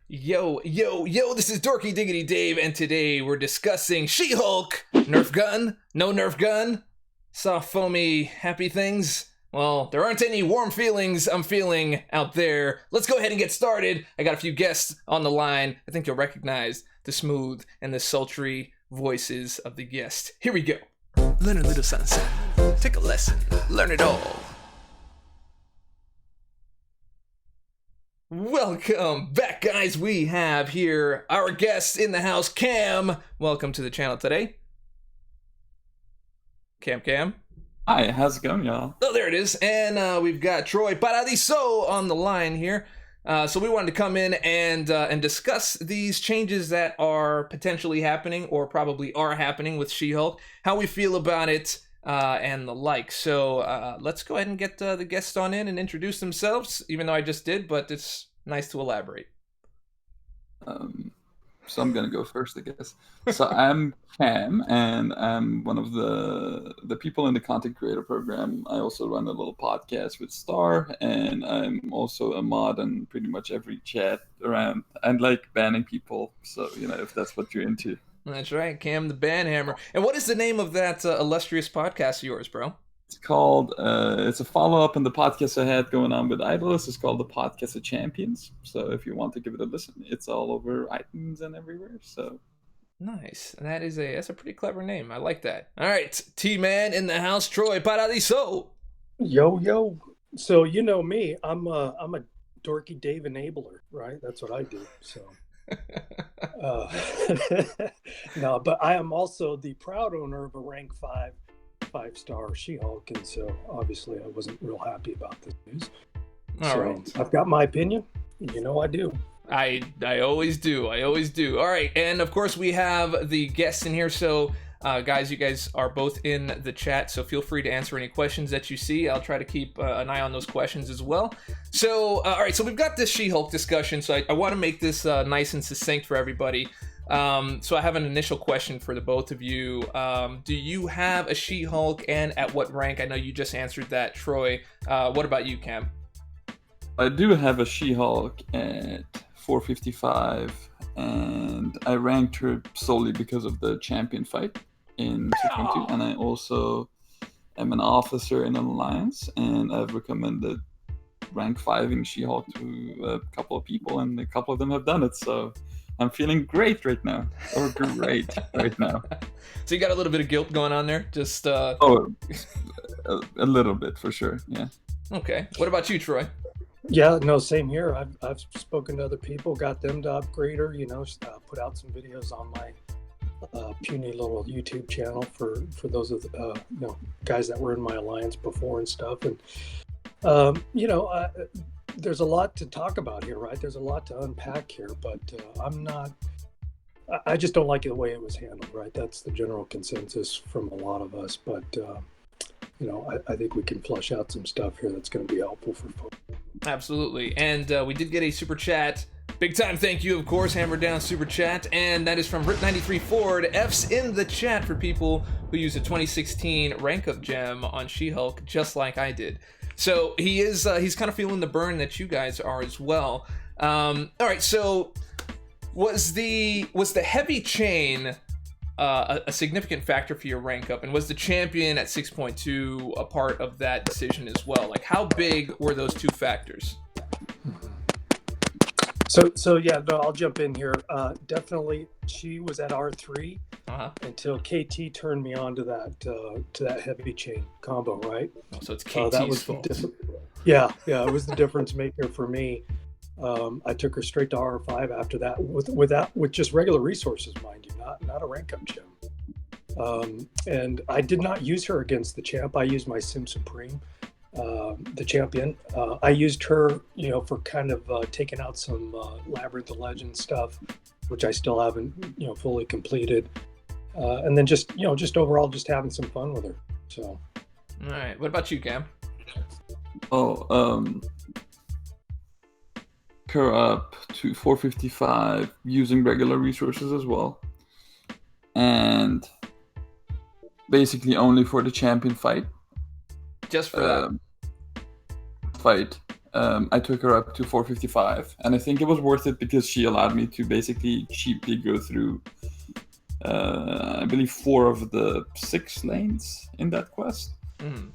Yo, this is Dorky Diggity Dave, and today we're discussing She Hulk. Nerf gun? No Nerf gun? Soft, foamy, happy things? Well, there aren't any warm feelings I'm feeling out there. Let's go ahead and get started. I got a few guests on the line. I think you'll recognize the smooth and the sultry voices of the guests. Here we go. Learn a little something. Take a lesson. Learn it all. Welcome back, guys. We have here our guest in the house, Kam. Welcome to the channel today. Kam. Hi, how's it going, y'all? Oh, there it is. And we've got Troy Paradiso on the line here. So we wanted to come in and discuss these changes that are potentially happening or probably are happening with She-Hulk, how we feel about it, and the like. So let's go ahead and get the guests on in and introduce themselves, even though I just did, but it's nice to elaborate. So I'm gonna go first, I guess. So I'm Kam, and I'm one of the people in the content creator program. I also run a little podcast with Star, and I'm also a mod in pretty much every chat around. I like banning people, so if that's what you're into. That's right, Kam the Banhammer. And what is the name of that illustrious podcast of yours, bro? It's called, it's a follow-up on the podcast I had going on with Idolist. It's called the Podcast of Champions. So if you want to give it a listen, it's all over iTunes and everywhere. So nice. That's a pretty clever name. I like that. All right, T-Man in the house, Troy Paradiso. Yo. So you know me, I'm a dorky Dave enabler, right? That's what I do. So no, but I am also the proud owner of a rank 5-star She-Hulk, and so obviously I wasn't real happy about this news. All right. I've got my opinion. I do. I always do. All right, and of course we have the guests in here. So guys, you guys are both in the chat, so feel free to answer any questions that you see. I'll try to keep an eye on those questions as well. So all right, so we've got this She-Hulk discussion, so I want to make this nice and succinct for everybody. So I have an initial question for the both of you. Do you have a She-Hulk, and at what rank? I know you just answered that, Troy. What about you, Kam? I do have a She-Hulk at 455, and I ranked her solely because of the champion fight in 6.2, and I also am an officer in an alliance, and I've recommended rank 5ing She-Hulk to a couple of people, and a couple of them have done it, so I'm feeling great right now. Or great right now. So you got a little bit of guilt going on there? Just a little bit for sure, yeah. Okay. What about you, Troy? Yeah, no, same here. I've spoken to other people, got them to upgrade her, put out some videos on my puny little YouTube channel for those of the guys that were in my alliance before and stuff. And there's a lot to talk about here, right? There's a lot to unpack here, but I just don't like the way it was handled, right? That's the general consensus from a lot of us, but I think we can flush out some stuff here that's going to be helpful for folks. Absolutely. And we did get a super chat. Big time thank you, of course, Hammer Down super chat, and that is from Rip93 Ford. F's in the chat for people who use a 2016 rank up gem on She-Hulk, just like I did. So he's kind of feeling the burn that you guys are as well. All right, so was the heavy chain a significant factor for your rank up, and was the champion at 6.2 a part of that decision as well? Like, how big were those two factors? So yeah, no, I'll jump in here. Definitely, she was at R3 until KT turned me on to that heavy chain combo, right? Oh, so it's KT's fault. Yeah, it was the difference maker for me. I took her straight to R5 after that, with just regular resources, mind you, not a rank up gem. And I did not use her against the champ. I used my Sim Supreme, the champion. I used her, for kind of taking out some Labyrinth of Legends stuff, which I still haven't, fully completed. And then just overall, just having some fun with her. So. All right. What about you, Kam? Her up to 455 using regular resources as well, and basically only for the champion fight. Just for that fight. I took her up to 455, and I think it was worth it because she allowed me to basically cheaply go through, I believe, 4 of the 6 lanes in that quest. Mm.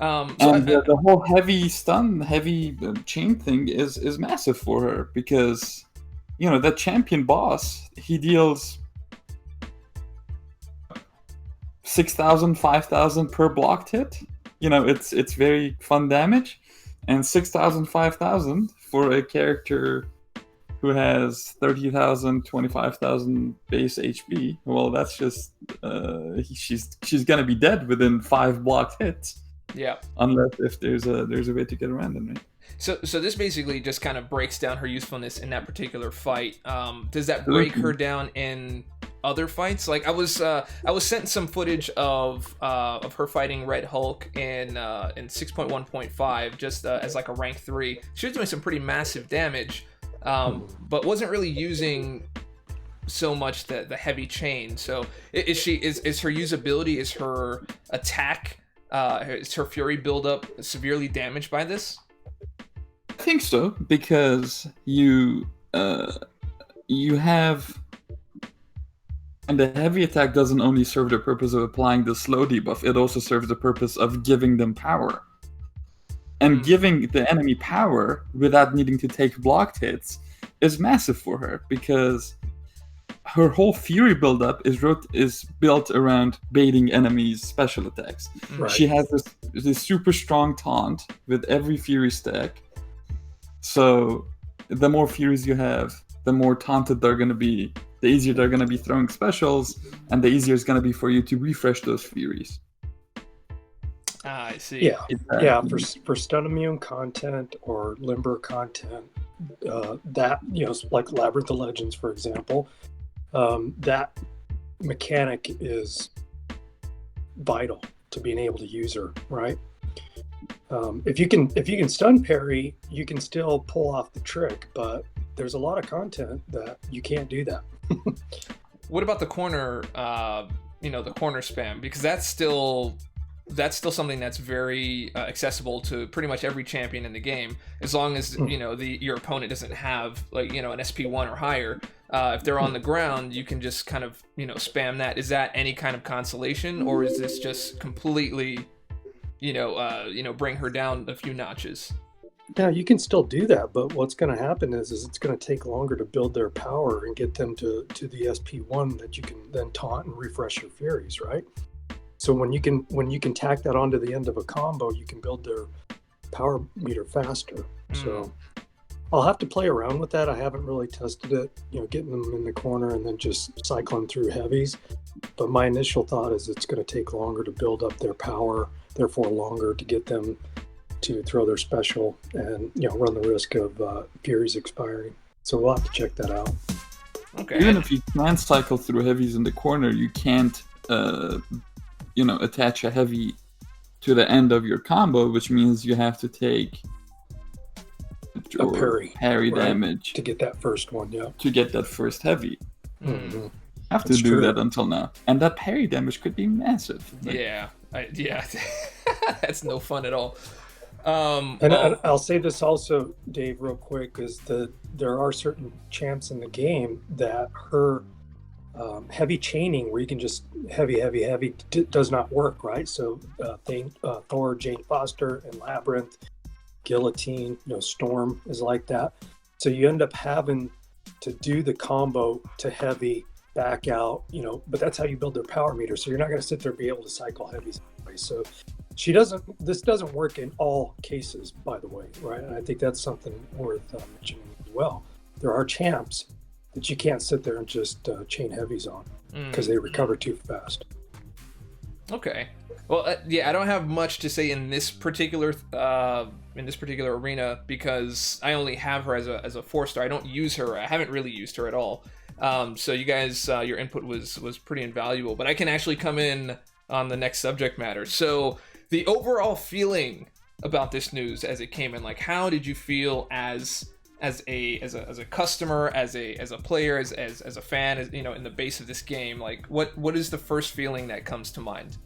And the whole heavy stun, heavy chain thing is massive for her because, you know, that champion boss, he deals 6,000, 5,000 per blocked hit. You know, it's very fun damage. And 6,000, 5,000 for a character who has 30,000, 25,000 base HP. Well, that's just she's gonna be dead within 5 blocked hits. Yeah. Unless if there's a way to get around them, right? So this basically just kind of breaks down her usefulness in that particular fight. Does that break her down in other fights? Like I was sent some footage of her fighting Red Hulk in 6.1.5 just as like a rank 3. She was doing some pretty massive damage, but wasn't really using so much the heavy chain. So is her usability, is her attack, is her fury buildup severely damaged by this? I think so, because you have, and the heavy attack doesn't only serve the purpose of applying the slow debuff, it also serves the purpose of giving them power. And giving the enemy power without needing to take blocked hits is massive for her, because her whole fury buildup is built around baiting enemies' special attacks. Right. She has this super strong taunt with every fury stack. So the more furies you have, the more taunted they're going to be, the easier they're going to be throwing specials, and the easier it's going to be for you to refresh those furies. I see. Yeah, yeah. For stun immune content or limber content, that, you know, like Labyrinth of Legends, for example, that mechanic is vital to being able to use her, right? If you can stun parry, you can still pull off the trick, but there's a lot of content that you can't do that. What about the corner, the corner spam? Because that's still something that's very accessible to pretty much every champion in the game, as long as your opponent doesn't have an SP1 or higher. If they're on the ground, you can just kind of spam that. Is that any kind of consolation, or is this just completely bring her down a few notches? Yeah, you can still do that, but what's going to happen is it's going to take longer to build their power and get them to the SP1 that you can then taunt and refresh your furies, right? So when you can tack that onto the end of a combo, you can build their power meter faster. So I'll have to play around with that. I haven't really tested it, getting them in the corner and then just cycling through heavies. But my initial thought is it's going to take longer to build up their power, therefore longer to get them to throw their special and run the risk of furies expiring. So we'll have to check that out. Okay. Even if you can cycle through heavies in the corner, you can't attach a heavy to the end of your combo, which means you have to take a parry damage to get that first one. Yeah, to get that first heavy. Mm-hmm. Have to do that until now, and that parry damage could be massive. Yeah, that's no fun at all. I'll say this also, Dave, real quick, is that there are certain champs in the game that her heavy chaining, where you can just heavy does not work, right? So Thor, Jane Foster, and Labyrinth, Guillotine, Storm is like that. So you end up having to do the combo to heavy, back out, but that's how you build their power meter. So you're not going to sit there and be able to cycle heavies anyway. So this doesn't work in all cases, by the way, right? And I think that's something worth mentioning as well. There are champs that you can't sit there and just chain heavies on because they recover too fast. Okay. Well, I don't have much to say in this particular arena because I only have her as a 4-star. I don't use her. I haven't really used her at all. So you guys, your input was pretty invaluable. But I can actually come in on the next subject matter. So the overall feeling about this news as it came in, like, how did you feel as a customer, as a player, as a fan, in the base of this game? Like, what is the first feeling that comes to mind?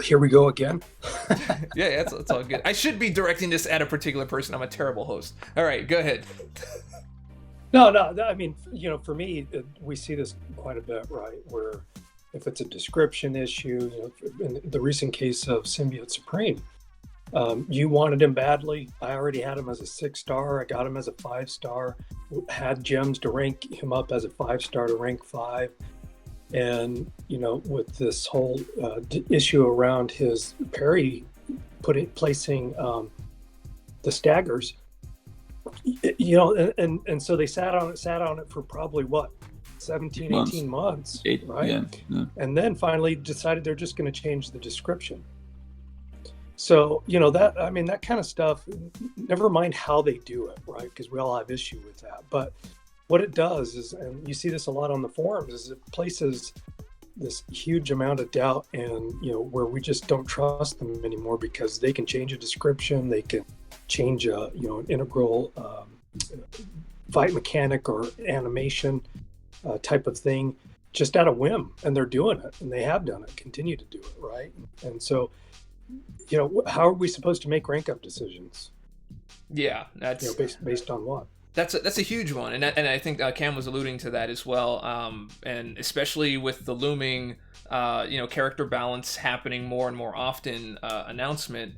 Here we go again. Yeah, it's all good. I should be directing this at a particular person. I'm a terrible host. All right, go ahead. No. I mean, for me, we see this quite a bit, right? Where if it's a description issue, in the recent case of Symbiote Supreme, you wanted him badly. I already had him as a 6-star. I got him as a 5-star. Had gems to rank him up as a 5-star to rank 5. And with this whole issue around his parry, placing the staggers, and so they sat on it for probably 17, 18 months, right? Yeah. And then finally decided they're just going to change the description. So, that kind of stuff, never mind how they do it, right? Because we all have issue with that. But what it does is, and you see this a lot on the forums, is it places this huge amount of doubt and, where we just don't trust them anymore because they can change a description, they can change an integral fight mechanic or animation type of thing just out of whim. And they're doing it, and they have done it, continue to do it, right? And so, how are we supposed to make rank up decisions? Yeah, that's based on what? That's a huge one, and I think Kam was alluding to that as well, and especially with the looming, character balance happening more and more often announcement,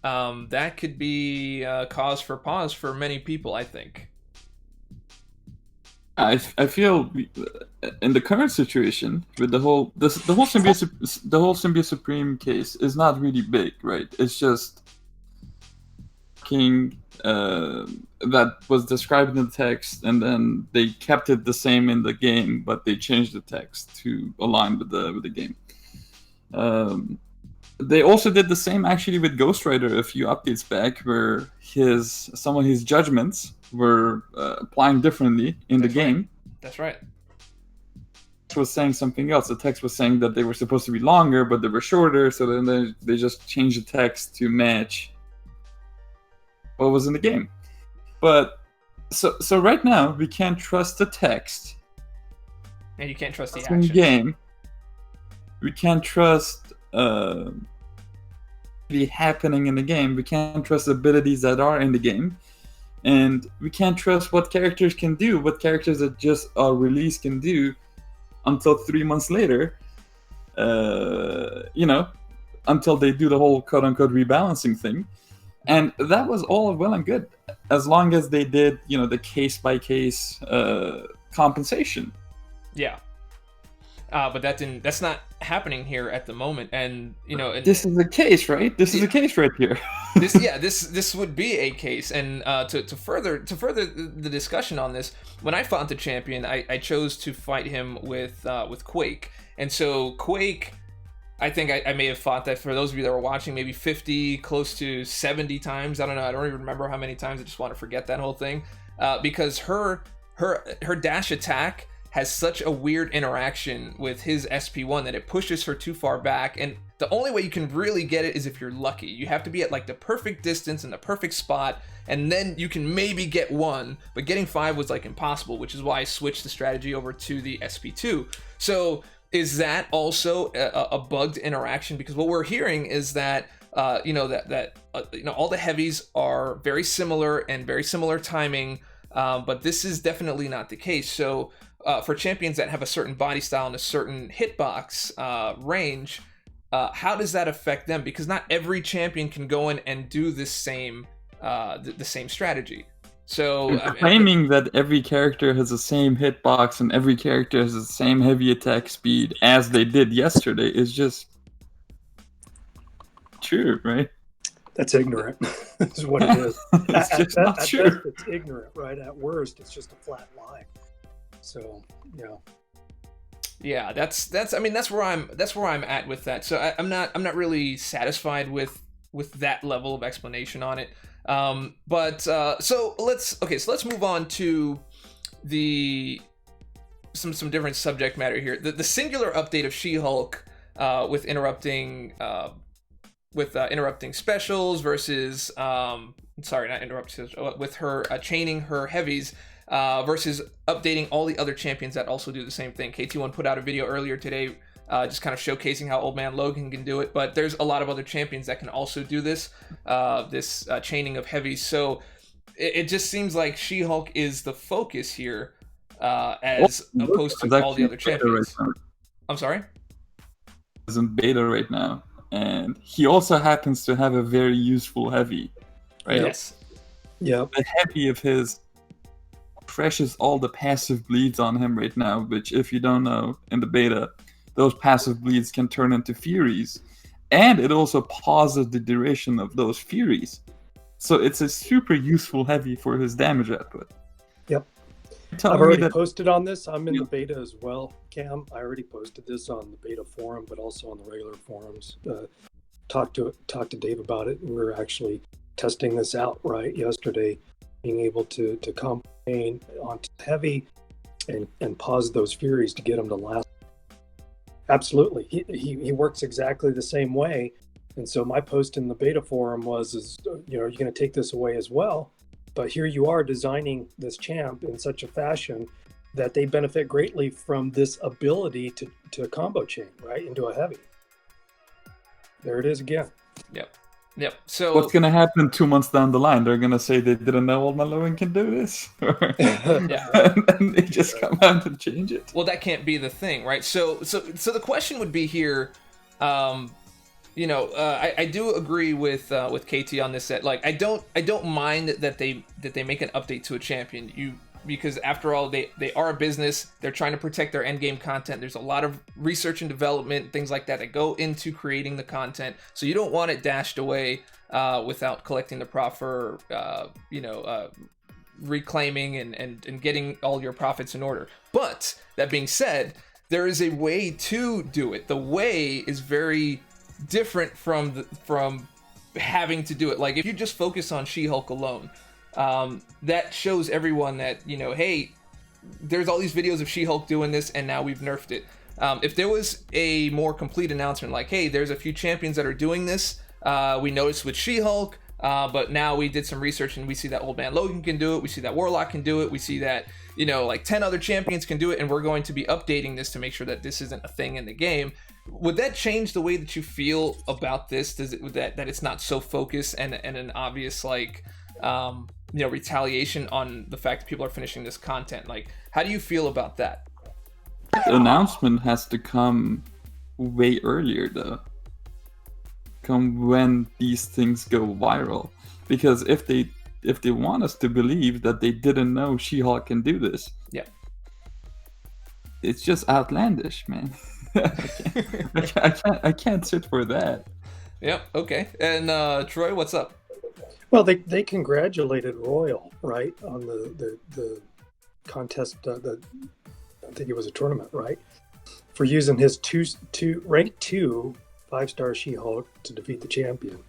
that could be cause for pause for many people, I think. I feel in the current situation with the whole Symbiote Supreme case is not really big, right? It's just King that was described in the text, and then they kept it the same in the game, but they changed the text to align with the game. They also did the same actually with Ghost Rider a few updates back, where some of his judgments were applying differently in the game. Right. That's right. It was saying something else. The text was saying that they were supposed to be longer, but they were shorter. So then they just changed the text to match what was in the game. But so right now we can't trust the text. And you can't trust the action. Game. We can't trust the happening in the game. We can't trust abilities that are in the game. And we can't trust what characters can do, what characters that just are released can do until 3 months later, until they do the whole quote-unquote rebalancing thing. And that was all well and good, as long as they did, the case-by-case compensation. Yeah. But that's not happening here at the moment, and this is the case, right? This is the case right here. This would be a case, and to further the discussion on this, when I fought the champion, I chose to fight him with Quake, and so Quake, I think I may have fought that, for those of you that were watching, maybe 50, close to 70 times. I don't know. I don't even remember how many times. I just want to forget that whole thing, because her dash attack has such a weird interaction with his SP1 that it pushes her too far back, and the only way you can really get it is if you're lucky. You have to be at like the perfect distance and the perfect spot, and then you can maybe get 1, but getting 5 was like impossible, which is why I switched the strategy over to the SP2. So is that also a bugged interaction? Because what we're hearing is that all the heavies are very similar and very similar timing, but this is definitely not the case. So for champions that have a certain body style and a certain hitbox range, how does that affect them? Because not every champion can go in and do the same strategy. So claiming that every character has the same hitbox and every character has the same heavy attack speed as they did yesterday is just true, right? That's ignorant. Is what it is. It's just not true. At best, it's ignorant, right? At worst, it's just a flat lie. So, yeah, that's where I'm at with that. So I'm not really satisfied with that level of explanation on it. So let's move on to some different subject matter here. The singular update of She-Hulk with interrupting specials versus with her chaining her heavies versus updating all the other champions that also do the same thing. KT1 put out a video earlier today just kind of showcasing how Old Man Logan can do it. But there's a lot of other champions that can also do this, chaining of heavies. So it just seems like She-Hulk is the focus here, as opposed to all the other champions. Right, I'm sorry? He's in beta right now, and he also happens to have a very useful heavy. Right? Yes. Yeah. The heavy of his crashes all the passive bleeds on him right now, which, if you don't know, in the beta, those passive bleeds can turn into furies, and it also pauses the duration of those furies. So it's a super useful heavy for his damage output. Yep. I've already posted on this. I'm in the beta as well, Cam. I already posted this on the beta forum, but also on the regular forums. Talked to Dave about it. We were actually testing this out yesterday, being able to campaign onto heavy and pause those furies to get them to last. Absolutely, he works exactly the same way. And so my post in the beta forum was, you're going to take this away as well. But here you are designing this champ in such a fashion that they benefit greatly from this ability to combo chain right into a heavy. There it is again. Yep. So what's going to happen 2 months down the line? They're going to say they didn't know Old Man Logan can do this? And they just come out and change it. Well, that can't be the thing, right? So the question would be here, I do agree with KT on this set. Like, I don't mind that they make an update to a champion. Because after all, they are a business. They're trying to protect their end game content. There's a lot of research and development, things like that go into creating the content. So you don't want it dashed away without collecting the proper, reclaiming and getting all your profits in order. But that being said, there is a way to do it. The way is very different from having to do it. Like, if you just focus on She-Hulk alone, that shows everyone that, hey, there's all these videos of She-Hulk doing this, and now we've nerfed it. If there was a more complete announcement, like, hey, there's a few champions that are doing this, we noticed with She-Hulk, but now we did some research and we see that Old Man Logan can do it, we see that Warlock can do it, we see that, like 10 other champions can do it, and we're going to be updating this to make sure that this isn't a thing in the game. Would that change the way that you feel about this? Does it that it's not so focused and an obvious retaliation on the fact that people are finishing this content? Like, how do you feel about that? The announcement has to come way earlier, though. Come when these things go viral, because if they want us to believe that they didn't know She-Hulk can do this, it's just outlandish, man. I can't sit for that. Yep. Okay. And Troy, what's up? Well, they congratulated Royal, right, on the contest. I think it was a tournament, right, for using his rank 2 5-star She-Hulk to defeat the champion.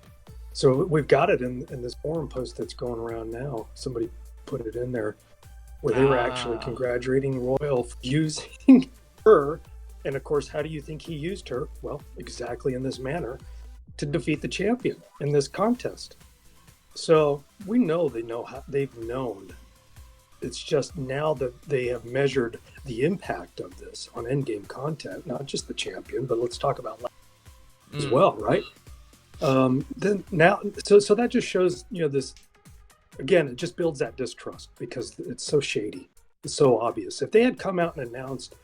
So we've got it in this forum post that's going around now. Somebody put it in there where they were actually congratulating Royal for using her. And of course, how do you think he used her? Well, exactly in this manner, to defeat the champion in this contest. So we know they've known. It's just now that they have measured the impact of this on endgame content, not just the champion, but let's talk about as well, right? Then now, so that just shows, this, again, it just builds that distrust because it's so shady. It's so obvious. If they had come out and announced,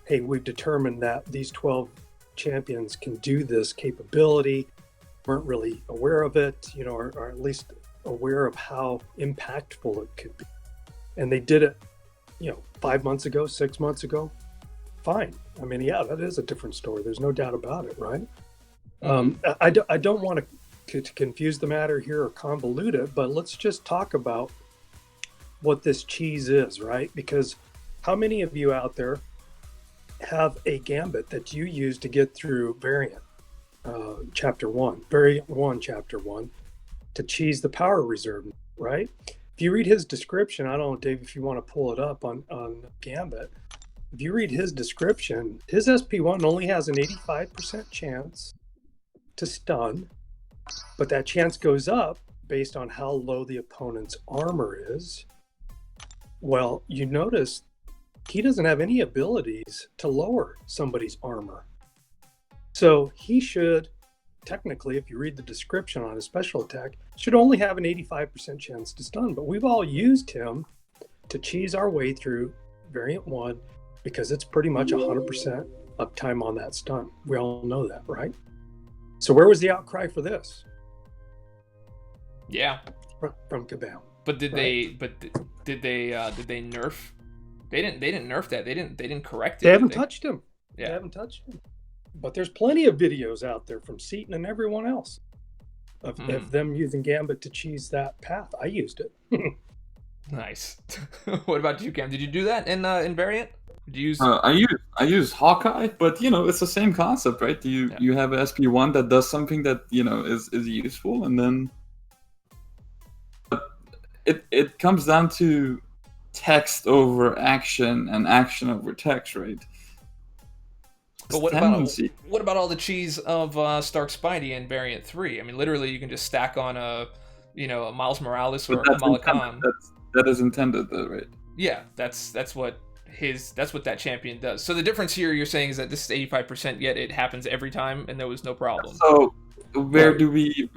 hey, we've determined that these 12 champions can do this capability, weren't really aware of it, or at least aware of how impactful it could be. And they did it, 5 months ago, 6 months ago, fine. I mean, yeah, that is a different story. There's no doubt about it, right? I don't want to confuse the matter here or convolute it, but let's just talk about what this cheese is, right? Because how many of you out there have a gambit that you use to get through variant chapter 1 to cheese the power reserve, right? If you read his description, I don't know, Dave, if you want to pull it up on Gambit. If you read his description, his SP1 only has an 85% chance to stun, but that chance goes up based on how low the opponent's armor is. Well, you notice he doesn't have any abilities to lower somebody's armor. So he should, technically, if you read the description on his special attack, should only have an 85% chance to stun. But we've all used him to cheese our way through variant 1 because it's pretty much 100% uptime on that stun. We all know that, right? So where was the outcry for this? Yeah. From Kabam. But did they nerf? They didn't nerf that. They didn't correct it. They haven't touched him. Yeah. They haven't touched him. But there's plenty of videos out there from Seaton and everyone else of them using Gambit to cheese that path. I used it. Nice. What about you, Cam? Did you do that in variant? Did you use? I use Hawkeye, but it's the same concept, right? You have a SP1 that does something that is useful, and then it comes down to text over action and action over text, right? But what about all the cheese of Stark Spidey in variant 3? I mean, literally, you can just stack on a Miles Morales or a Kamala Khan. That is intended, though, right? Yeah, that's what that champion does. So the difference here, you're saying, is that this is 85%, yet it happens every time, and there was no problem. So what do we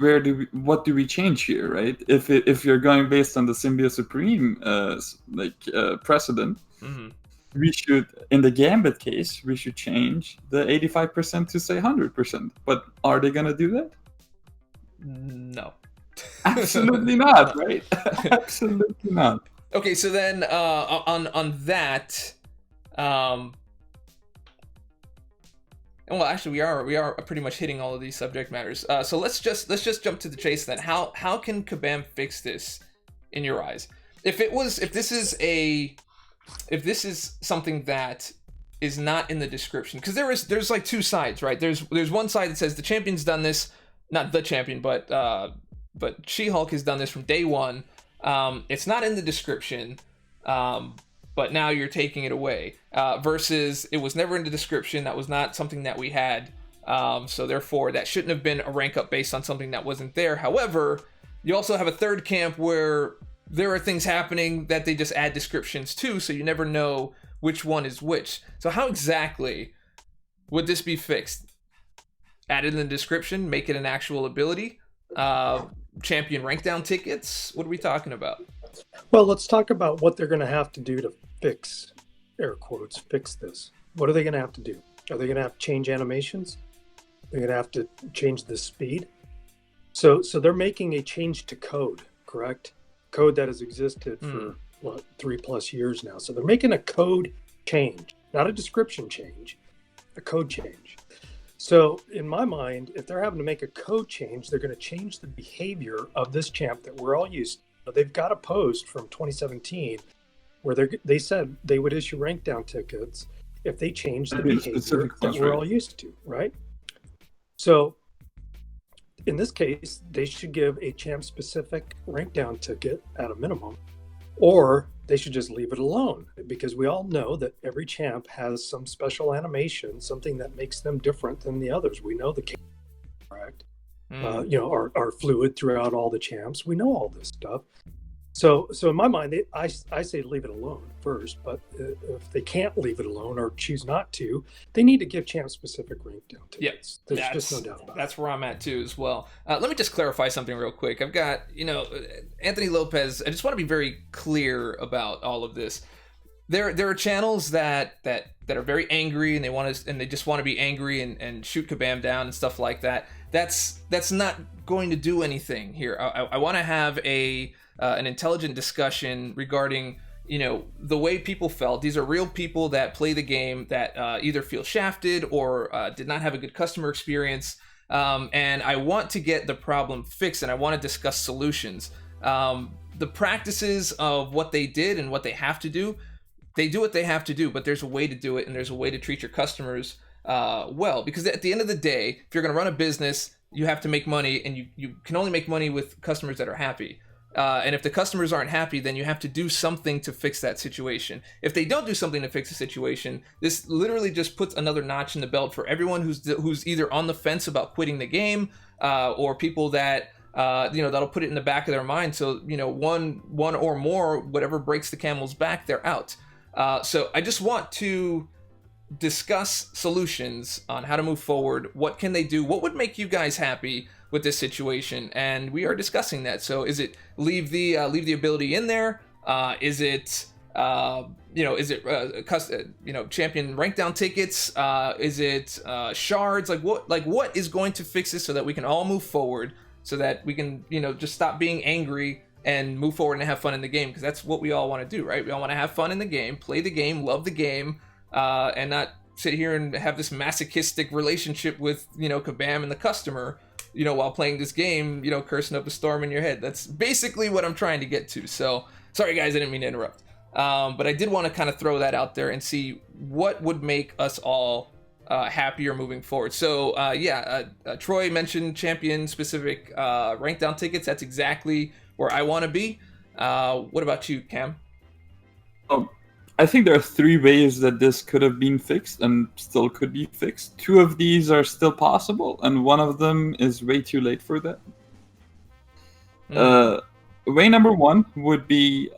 change here, right? If you're going based on the Symbiote Supreme precedent, we should, in the Gambit case, we should change the 85% to say 100%. But are they gonna do that? No. Absolutely not, right? Absolutely not. Okay, so then on that, well, actually, we are pretty much hitting all of these subject matters. So let's just jump to the chase then. How can Kabam fix this in your eyes? If this is something that is not in the description, because there's like two sides, right? There's one side that says the champion's done this, not the champion, but She-Hulk has done this from day one. It's not in the description, but now you're taking it away. Versus it was never in the description. That was not something that we had. So therefore, that shouldn't have been a rank up based on something that wasn't there. However, you also have a third camp where there are things happening that they just add descriptions to, so you never know which one is which. So how exactly would this be fixed? Added in the description, make it an actual ability? Champion rank down tickets? What are we talking about? Well, let's talk about what they're going to have to do to fix, air quotes, fix this. What are they going to have to do? Are they going to have to change animations? They're going to have to change the speed? So they're making a change to code, correct? Code that has existed for 3+ years now. So they're making a code change, not a description change, a code change. So in my mind, if they're having to make a code change, they're going to change the behavior of this champ that we're all used to. They've got a post from 2017 where they said they would issue rank down tickets if they changed the behavior that we're all used to, right? So in this case, they should give a champ-specific rank down ticket at a minimum, or they should just leave it alone, because we all know that every champ has some special animation, something that makes them different than the others. We know the champ, correct? Are fluid throughout all the champs. We know all this stuff. So in my mind, I say leave it alone first, but if they can't leave it alone or choose not to, they need to give champ-specific rank down tickets. There's just no doubt about it. That's where I'm at too as well. Let me just clarify something real quick. I've got, Anthony Lopez. I just want to be very clear about all of this. There are channels that are very angry and they just want to be angry and shoot Kabam down and stuff like that. That's not going to do anything here. I want to have an intelligent discussion regarding the way people felt. These are real people that play the game that either feel shafted or did not have a good customer experience, and I want to get the problem fixed, and I want to discuss solutions. The practices of what they did and what they have to do, they do what they have to do, but there's a way to do it, and there's a way to treat your customers well, because at the end of the day, if you're going to run a business, you have to make money, and you can only make money with customers that are happy. And if the customers aren't happy, then you have to do something to fix that situation. If they don't do something to fix the situation, this literally just puts another notch in the belt for everyone who's either on the fence about quitting the game, or people that that'll put it in the back of their mind. So one or more, whatever breaks the camel's back, they're out. So I just want to discuss solutions on how to move forward. What can they do? What would make you guys happy with this situation? And we are discussing that. So is it leave the ability in there? Is it champion rank down tickets? Is it shards? Like what is going to fix this so that we can all move forward, so that we can just stop being angry and move forward and have fun in the game? Because that's what we all want to do, right? We all want to have fun in the game, play the game, love the game, and not sit here and have this masochistic relationship with Kabam and the customer, while playing this game, cursing up a storm in your head. That's basically what I'm trying to get to. So sorry guys, I didn't mean to interrupt. But I did want to kind of throw that out there and see what would make us all happier moving forward. So Troy mentioned champion specific rank down tickets. That's exactly where I want to be. What about you, Kam? I think there are 3 ways that this could have been fixed and still could be fixed. 2 of these are still possible, and one of them is way too late for that. Way number 1 would be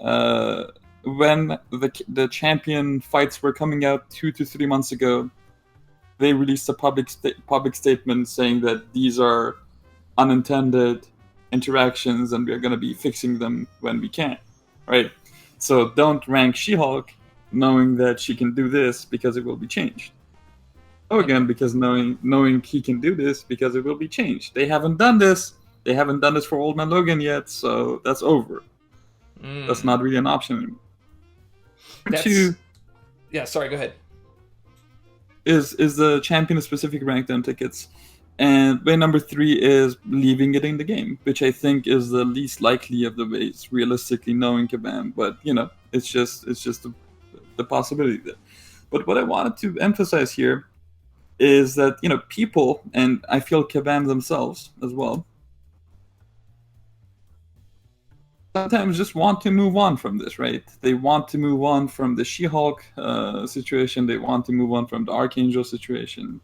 when the champion fights were coming out 2 to 3 months ago. They released a public statement saying that these are unintended interactions and we're going to be fixing them when we can, right? So don't rank She-Hulk knowing that she can do this because it will be changed. Again, because knowing he can do this because it will be changed. They haven't done this. They haven't done this for Old Man Logan yet, so that's over. That's not really an option anymore. 2, yeah, sorry, go ahead. Is the champion-specific rank down tickets. And way number 3 is leaving it in the game, which I think is the least likely of the ways, realistically, knowing Kabam. But, it's just the possibility there. But what I wanted to emphasize here is that, people, and I feel Kabam themselves as well, sometimes just want to move on from this, right? They want to move on from the She-Hulk situation. They want to move on from the Archangel situation,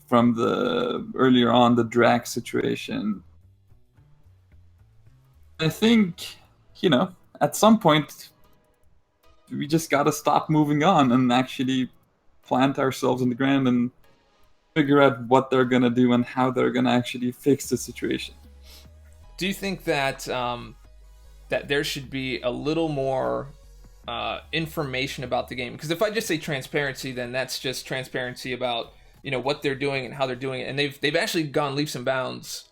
from earlier on the Drax situation. I think, at some point, we just gotta stop moving on and actually plant ourselves in the ground and figure out what they're gonna do and how they're gonna actually fix the situation. Do you think that that there should be a little more information about the game? Because if I just say transparency, then that's just transparency about what they're doing and how they're doing it, and they've actually gone leaps and bounds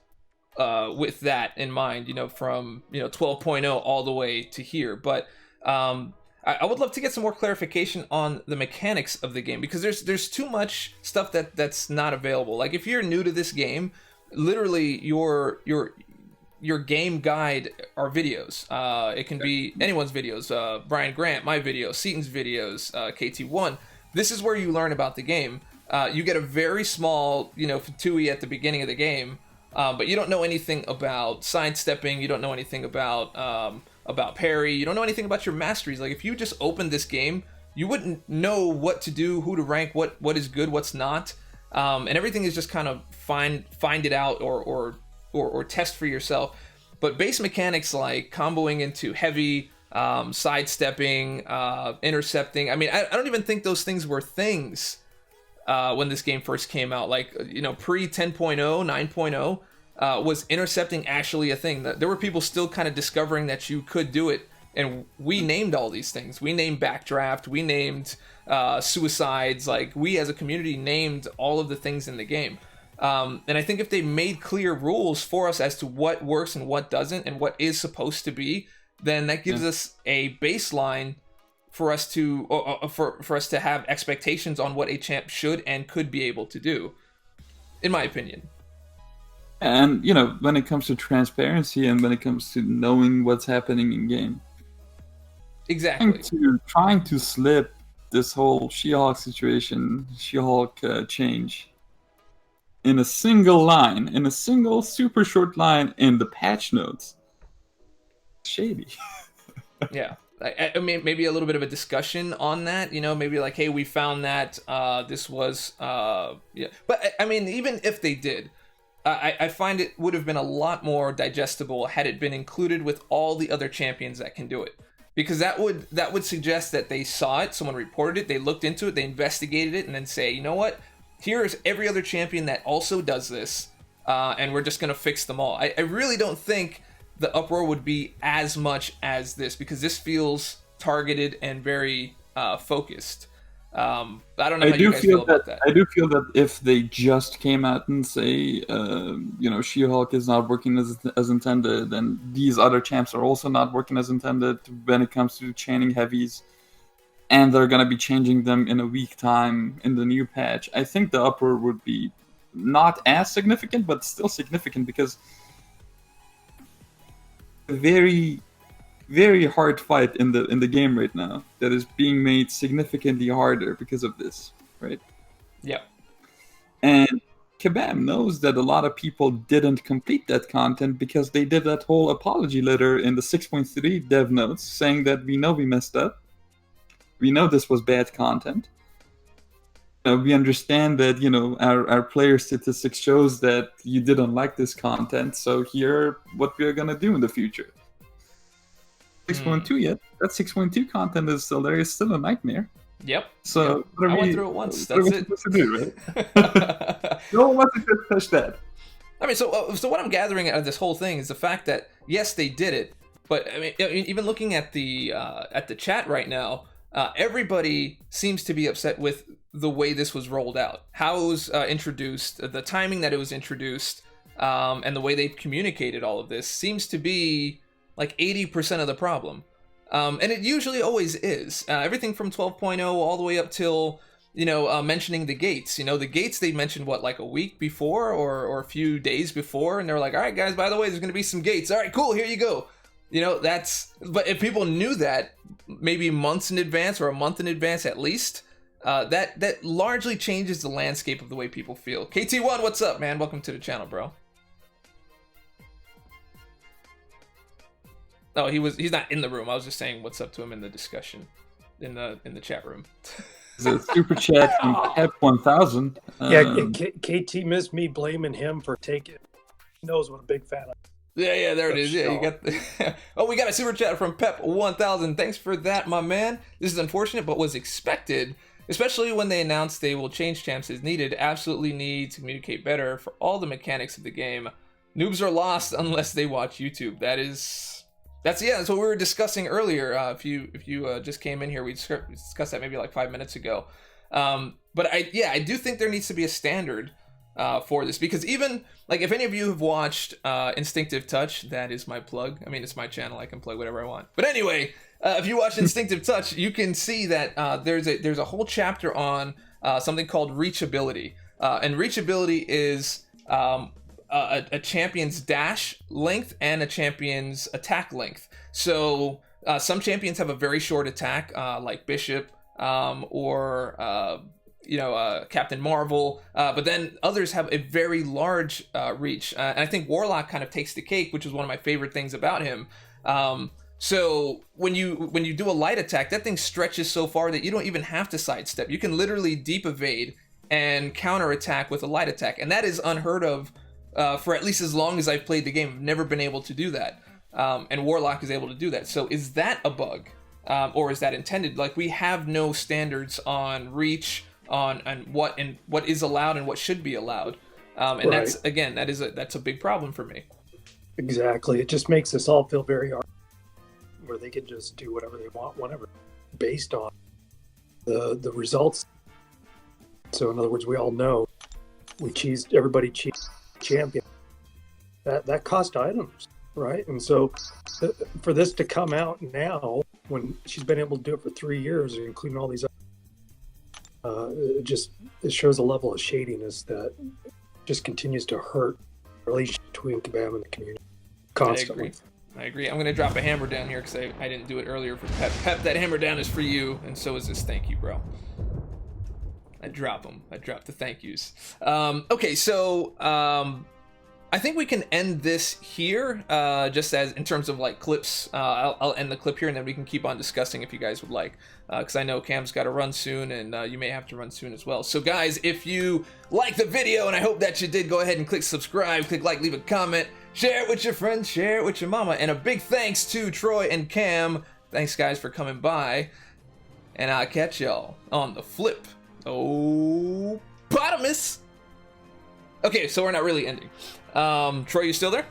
with that in mind, from 12.0 all the way to here. But I would love to get some more clarification on the mechanics of the game, because there's too much stuff that's not available. Like if you're new to this game, literally your game guide are videos. It can be anyone's videos, Brian Grant, my videos, Seaton's videos, KT1. This is where you learn about the game. You get a very small, Fatui at the beginning of the game, but you don't know anything about sidestepping. You don't know anything about parry. You don't know anything about your masteries. Like if you just opened this game, you wouldn't know what to do, who to rank, what is good, what's not, and everything is just kind of find it out or test for yourself. But base mechanics like comboing into heavy, sidestepping, intercepting. I mean, I don't even think those things were things when this game first came out. Like, pre 10.0, 9.0, was intercepting actually a thing? There were people still kind of discovering that you could do it, and we named all these things. We named backdraft, we named suicides. Like, we as a community named all of the things in the game. And I think if they made clear rules for us as to what works and what doesn't and what is supposed to be, then that gives us a baseline for us to for us to have expectations on what a champ should and could be able to do, in my opinion. And when it comes to transparency and when it comes to knowing what's happening in game, exactly, trying to slip this whole She-Hulk situation, She-Hulk change, in a single line, in a single super short line in the patch notes, shady. Yeah. I mean, maybe a little bit of a discussion on that, maybe like, hey, we found that this was, yeah. But I mean, even if they did, I find it would have been a lot more digestible had it been included with all the other champions that can do it. because that would suggest that they saw it, someone reported it, they looked into it, they investigated it, and then say, you know what, here's every other champion that also does this, and we're just gonna fix them all. I really don't think the uproar would be as much as this, because this feels targeted and very focused. I don't know how you guys feel about that. I do feel that if they just came out and say, She-Hulk is not working as intended, and these other champs are also not working as intended when it comes to chaining heavies, and they're going to be changing them in a week time in the new patch, I think the uproar would be not as significant, but still significant, because very, very hard fight in the game right now that is being made significantly harder because of this, right? Yeah. And Kabam knows that a lot of people didn't complete that content because they did that whole apology letter in the 6.3 dev notes saying that we know we messed up. We know this was bad content. We understand that, our player statistics shows that you didn't like this content, so here what we're going to do in the future. 6.2 yet. That 6.2 content is still there. It's still a nightmare. Yep. So I went through it once. That's it. Supposed to do, right? No one wants to touch that. I mean, so what I'm gathering out of this whole thing is the fact that yes, they did it, but I mean, even looking at the chat right now, everybody seems to be upset with the way this was rolled out, how it was introduced, the timing that it was introduced, and the way they communicated all of this seems to be like 80% of the problem. And it usually always is. Everything from 12.0 all the way up till, mentioning the gates. The gates they mentioned, like a week before or a few days before, and they're like, all right, guys, by the way, there's going to be some gates. All right, cool, here you go. But if people knew that maybe months in advance or a month in advance at least, that largely changes the landscape of the way people feel. KT1, what's up, man? Welcome to the channel, bro. No, he's not in the room. I was just saying what's up to him in the discussion, in the chat room. It's a super chat from Pep1000. KT missed me blaming him for taking. He knows what a big fan I am. Yeah, there it is. Yeah, you got we got a super chat from Pep1000. Thanks for that, my man. This is unfortunate, but was expected, especially when they announced they will change champs as needed. Absolutely need to communicate better for all the mechanics of the game. Noobs are lost unless they watch YouTube. That's what we were discussing earlier. If you just came in here, we discussed that maybe like 5 minutes ago. But I do think there needs to be a standard for this, because even like if any of you have watched Instinctive Touch, that is my plug. I mean, it's my channel. I can plug whatever I want. But anyway, if you watch Instinctive Touch, you can see that there's a whole chapter on something called reachability, and reachability is a champion's dash length and a champion's attack length. So some champions have a very short attack, like Bishop or Captain Marvel, but then others have a very large reach. And I think Warlock kind of takes the cake, which is one of my favorite things about him. So when you do a light attack, that thing stretches so far that you don't even have to sidestep. You can literally deep evade and counter attack with a light attack, and that is unheard of. For at least as long as I've played the game, I've never been able to do that. And Warlock is able to do that. So is that a bug? Or is that intended? Like, we have no standards on reach, on what is allowed and what should be allowed. And right. That's a big problem for me. Exactly. It just makes us all feel very hard, where they can just do whatever they want, whenever, based on the results. So in other words, we all know everybody cheesed champion that cost items, right? And so for this to come out now, when she's been able to do it for 3 years, including all these it shows a level of shadiness that just continues to hurt the relationship between Kabam and the community constantly. I agree. I'm going to drop a hammer down here because I didn't do it earlier for Pep. Pep, that hammer down is for you, and so is this thank you, bro. I drop them. I drop the thank yous. Okay, so I think we can end this here, just as in terms of like clips. I'll end the clip here, and then we can keep on discussing if you guys would like, because I know Cam's got to run soon, and you may have to run soon as well. So guys, if you like the video, and I hope that you did, go ahead and click subscribe, click like, leave a comment, share it with your friends, share it with your mama, and a big thanks to Troy and Cam. Thanks, guys, for coming by. And I'll catch y'all on the flip. Oh, potamus. Okay, so we're not really ending. Troy, you still there?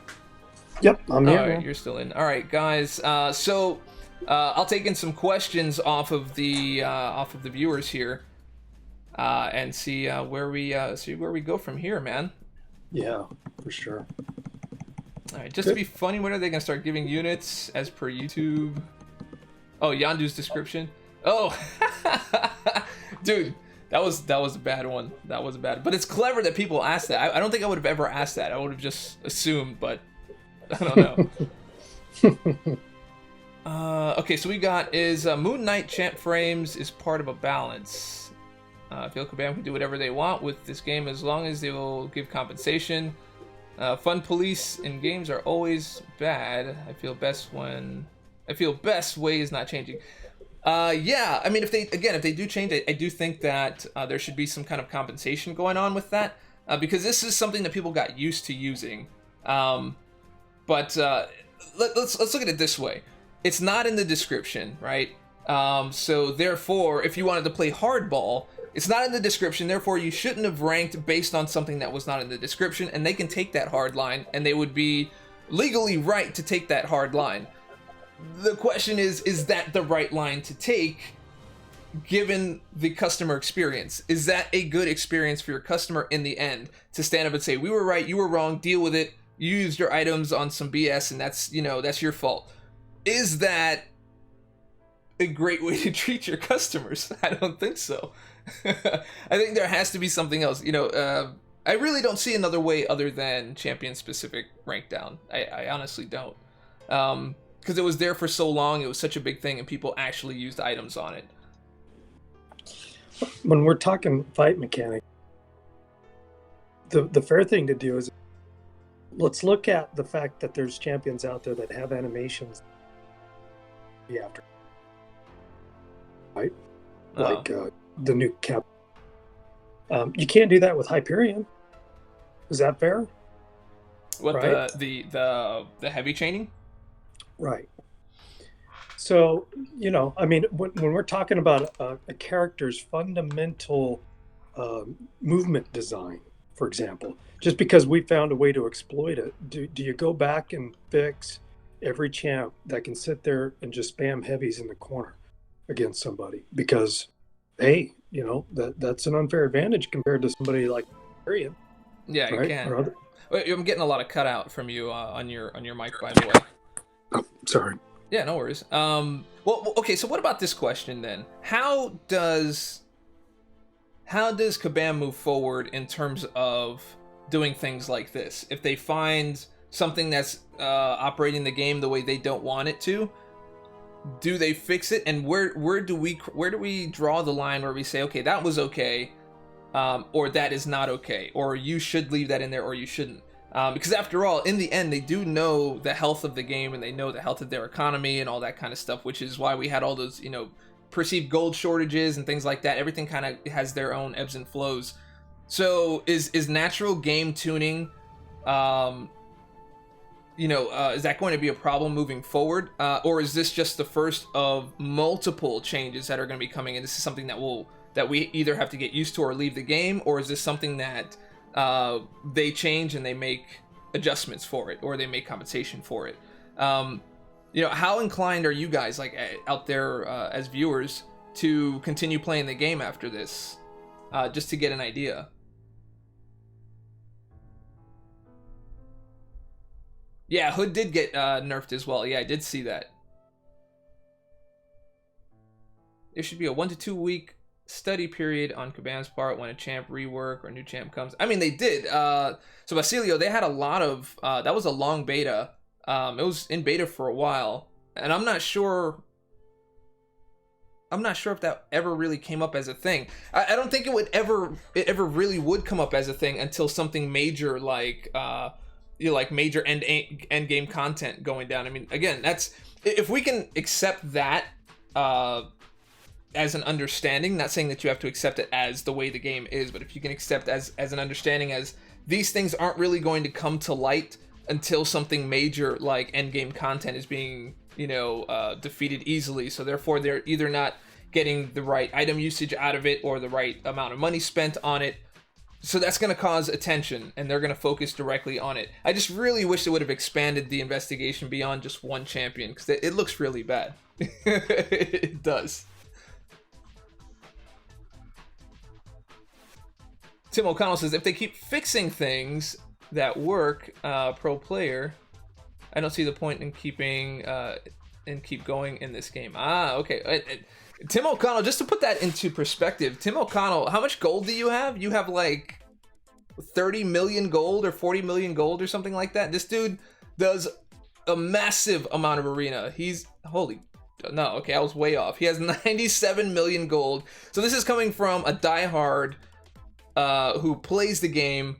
Yep, I'm here. All right, you're still in. All right, guys. So I'll take in some questions off of the viewers here, and see where we go from here, man. Yeah, for sure. All right, just to be funny, when are they gonna start giving units as per YouTube? Oh, Yandu's description. Oh, dude, that was a bad one. That was a bad. But it's clever that people ask that. I don't think I would have ever asked that. I would have just assumed, but I don't know. Okay, so we got is Moon Knight champ frames is part of a balance. I feel Kabam can do whatever they want with this game as long as they will give compensation. Fun police in games are always bad. I feel best way is not changing. Yeah, I mean, if they do change it, I do think that there should be some kind of compensation going on with that, because this is something that people got used to using. But let's look at it this way. It's not in the description, right? So therefore, if you wanted to play hardball, it's not in the description. Therefore, you shouldn't have ranked based on something that was not in the description, and they can take that hard line, and they would be legally right to take that hard line. The question is that the right line to take given the customer experience? Is that a good experience for your customer in the end to stand up and say, we were right, you were wrong, deal with it, you used your items on some BS and that's your fault? Is that a great way to treat your customers? I don't think so. I think there has to be something else. I really don't see another way other than champion specific rank down. I honestly don't. Because it was there for so long, it was such a big thing, and people actually used items on it. When we're talking fight mechanic, the fair thing to do is let's look at the fact that there's champions out there that have animations after, right? Like the new cap. You can't do that with Hyperion. Is that fair? What, right? the heavy chaining? Right. So, I mean, when we're talking about a character's fundamental movement design, for example, just because we found a way to exploit it, do you go back and fix every champ that can sit there and just spam heavies in the corner against somebody? Because, hey, that's an unfair advantage compared to somebody like Arian. Yeah, right? you can. Or other... I'm getting a lot of cutout from you on your mic, by the way. Oh, sorry. Yeah, no worries. Well, okay, so what about this question then? How does Kabam move forward in terms of doing things like this? If they find something that's operating the game the way they don't want it to, do they fix it? And where do we draw the line where we say, okay, that was okay, or that is not okay, or you should leave that in there, or you shouldn't? Because after all, in the end, they do know the health of the game, and they know the health of their economy and all that kind of stuff, which is why we had all those, perceived gold shortages and things like that. Everything kind of has their own ebbs and flows. So is natural game tuning, is that going to be a problem moving forward? Or is this just the first of multiple changes that are going to be coming, and this is something that we either have to get used to or leave the game, or is this something that they change and they make adjustments for it, or they make compensation for it? How inclined are you guys, like, out there as viewers, to continue playing the game after this, just to get an idea? Yeah, Hood did get nerfed as well. Yeah, I did see that. There should be a 1 to 2 week study period on Kabam's part when a champ rework or new champ comes. I mean, they did. So Basilio, they had a lot of that was a long beta. It was in beta for a while, and I'm not sure if that ever really came up as a thing. I don't think it ever really would come up as a thing until something major like major end game content going down. I mean, again, that's if we can accept that as an understanding, not saying that you have to accept it as the way the game is, but if you can accept as an understanding as these things aren't really going to come to light until something major like endgame content is being defeated easily. So therefore, they're either not getting the right item usage out of it or the right amount of money spent on it. So that's going to cause attention, and they're going to focus directly on it. I just really wish they would have expanded the investigation beyond just one champion, because it looks really bad. It does. Tim O'Connell says, if they keep fixing things that work, pro player, I don't see the point in keeping and keep going in this game. Okay. Tim O'Connell, just to put that into perspective, Tim O'Connell, how much gold do you have? You have like 30 million gold or 40 million gold or something like that. This dude does a massive amount of arena. I was way off. He has 97 million gold. So this is coming from a diehard who plays the game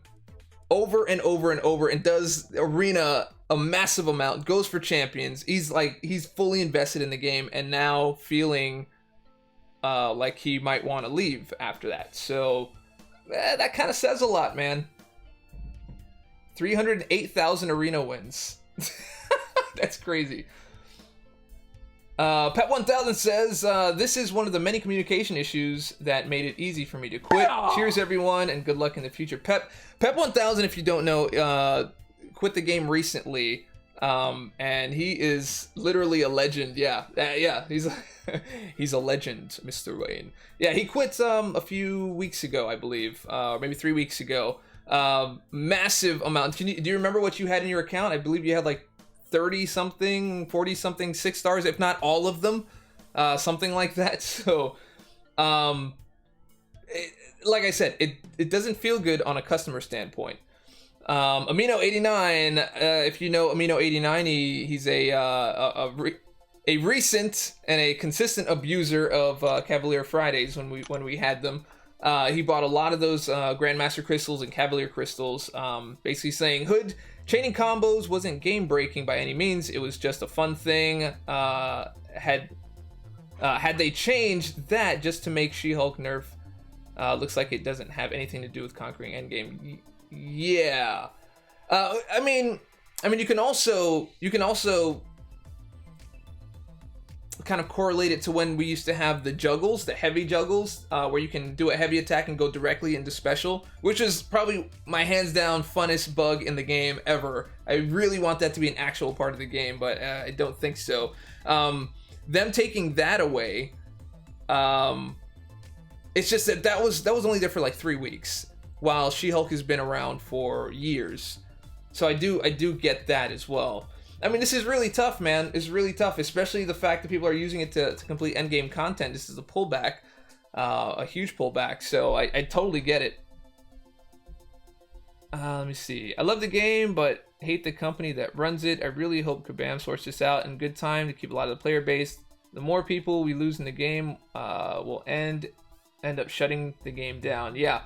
over and over and over and does arena a massive amount, goes for champions. He's fully invested in the game, and now feeling like he might want to leave after that. So that kind of says a lot, man. 308,000 arena wins. That's crazy. Pet 1000 says, this is one of the many communication issues that made it easy for me to quit. Cheers, everyone, and good luck in the future. Pep 1000, if you don't know, quit the game recently, and he is literally a legend. He's a legend, Mr. Wayne. Yeah, he quit a few weeks ago, I believe, maybe 3 weeks ago. Massive amount. Do you remember what you had in your account? I believe you had like 30 something, 40 something 6 stars, if not all of them, something like that. So like I said, it doesn't feel good on a customer standpoint. Amino89, if you know Amino89, he's a recent and a consistent abuser of Cavalier Fridays when we had them. He bought a lot of those Grandmaster crystals and Cavalier crystals, basically saying Hood chaining combos wasn't game breaking by any means. It was just a fun thing. Had they changed that just to make She Hulk Nerf, looks like it doesn't have anything to do with conquering endgame. Yeah. I mean, you can also kind of correlate it to when we used to have the juggles, the heavy juggles, where you can do a heavy attack and go directly into special, which is probably my hands down funnest bug in the game ever. I really want that to be an actual part of the game, but I don't think so. Them taking that away, it's just that was only there for like 3 weeks, while She-Hulk has been around for years. So I do get that as well. I mean, this is really tough, man. It's really tough, especially the fact that people are using it to complete endgame content. This is a pullback, a huge pullback. So I totally get it. Let me see. I love the game, but hate the company that runs it. I really hope Kabam sorts this out in good time to keep a lot of the player base. The more people we lose in the game, will end up shutting the game down. Yeah.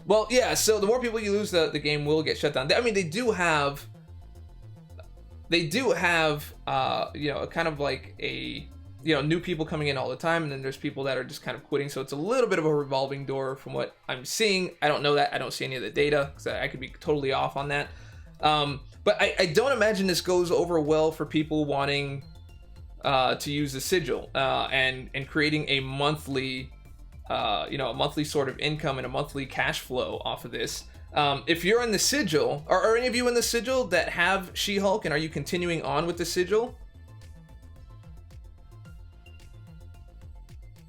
Well, yeah. So the more people you lose, the game will get shut down. I mean, they do have kind of like a, new people coming in all the time, and then there's people that are just kind of quitting. So it's a little bit of a revolving door from what I'm seeing. I don't know that. I don't see any of the data, because I could be totally off on that. But I don't imagine this goes over well for people wanting to use the sigil and creating a monthly, a monthly sort of income and a monthly cash flow off of this. If you're in the sigil, are any of you in the sigil that have She-Hulk, and are you continuing on with the sigil?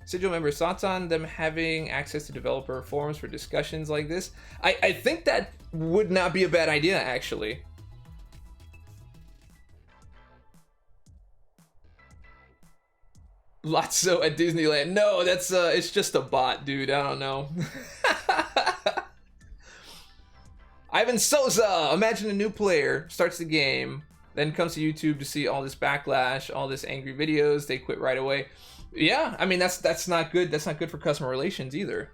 Sigil members, thoughts on them having access to developer forums for discussions like this? I think that would not be a bad idea, actually. Lotso at Disneyland. No, that's it's just a bot, dude. I don't know. Ivan Souza, imagine a new player starts the game, then comes to YouTube to see all this backlash, all this angry videos. They quit right away. Yeah, I mean, that's not good. That's not good for customer relations either.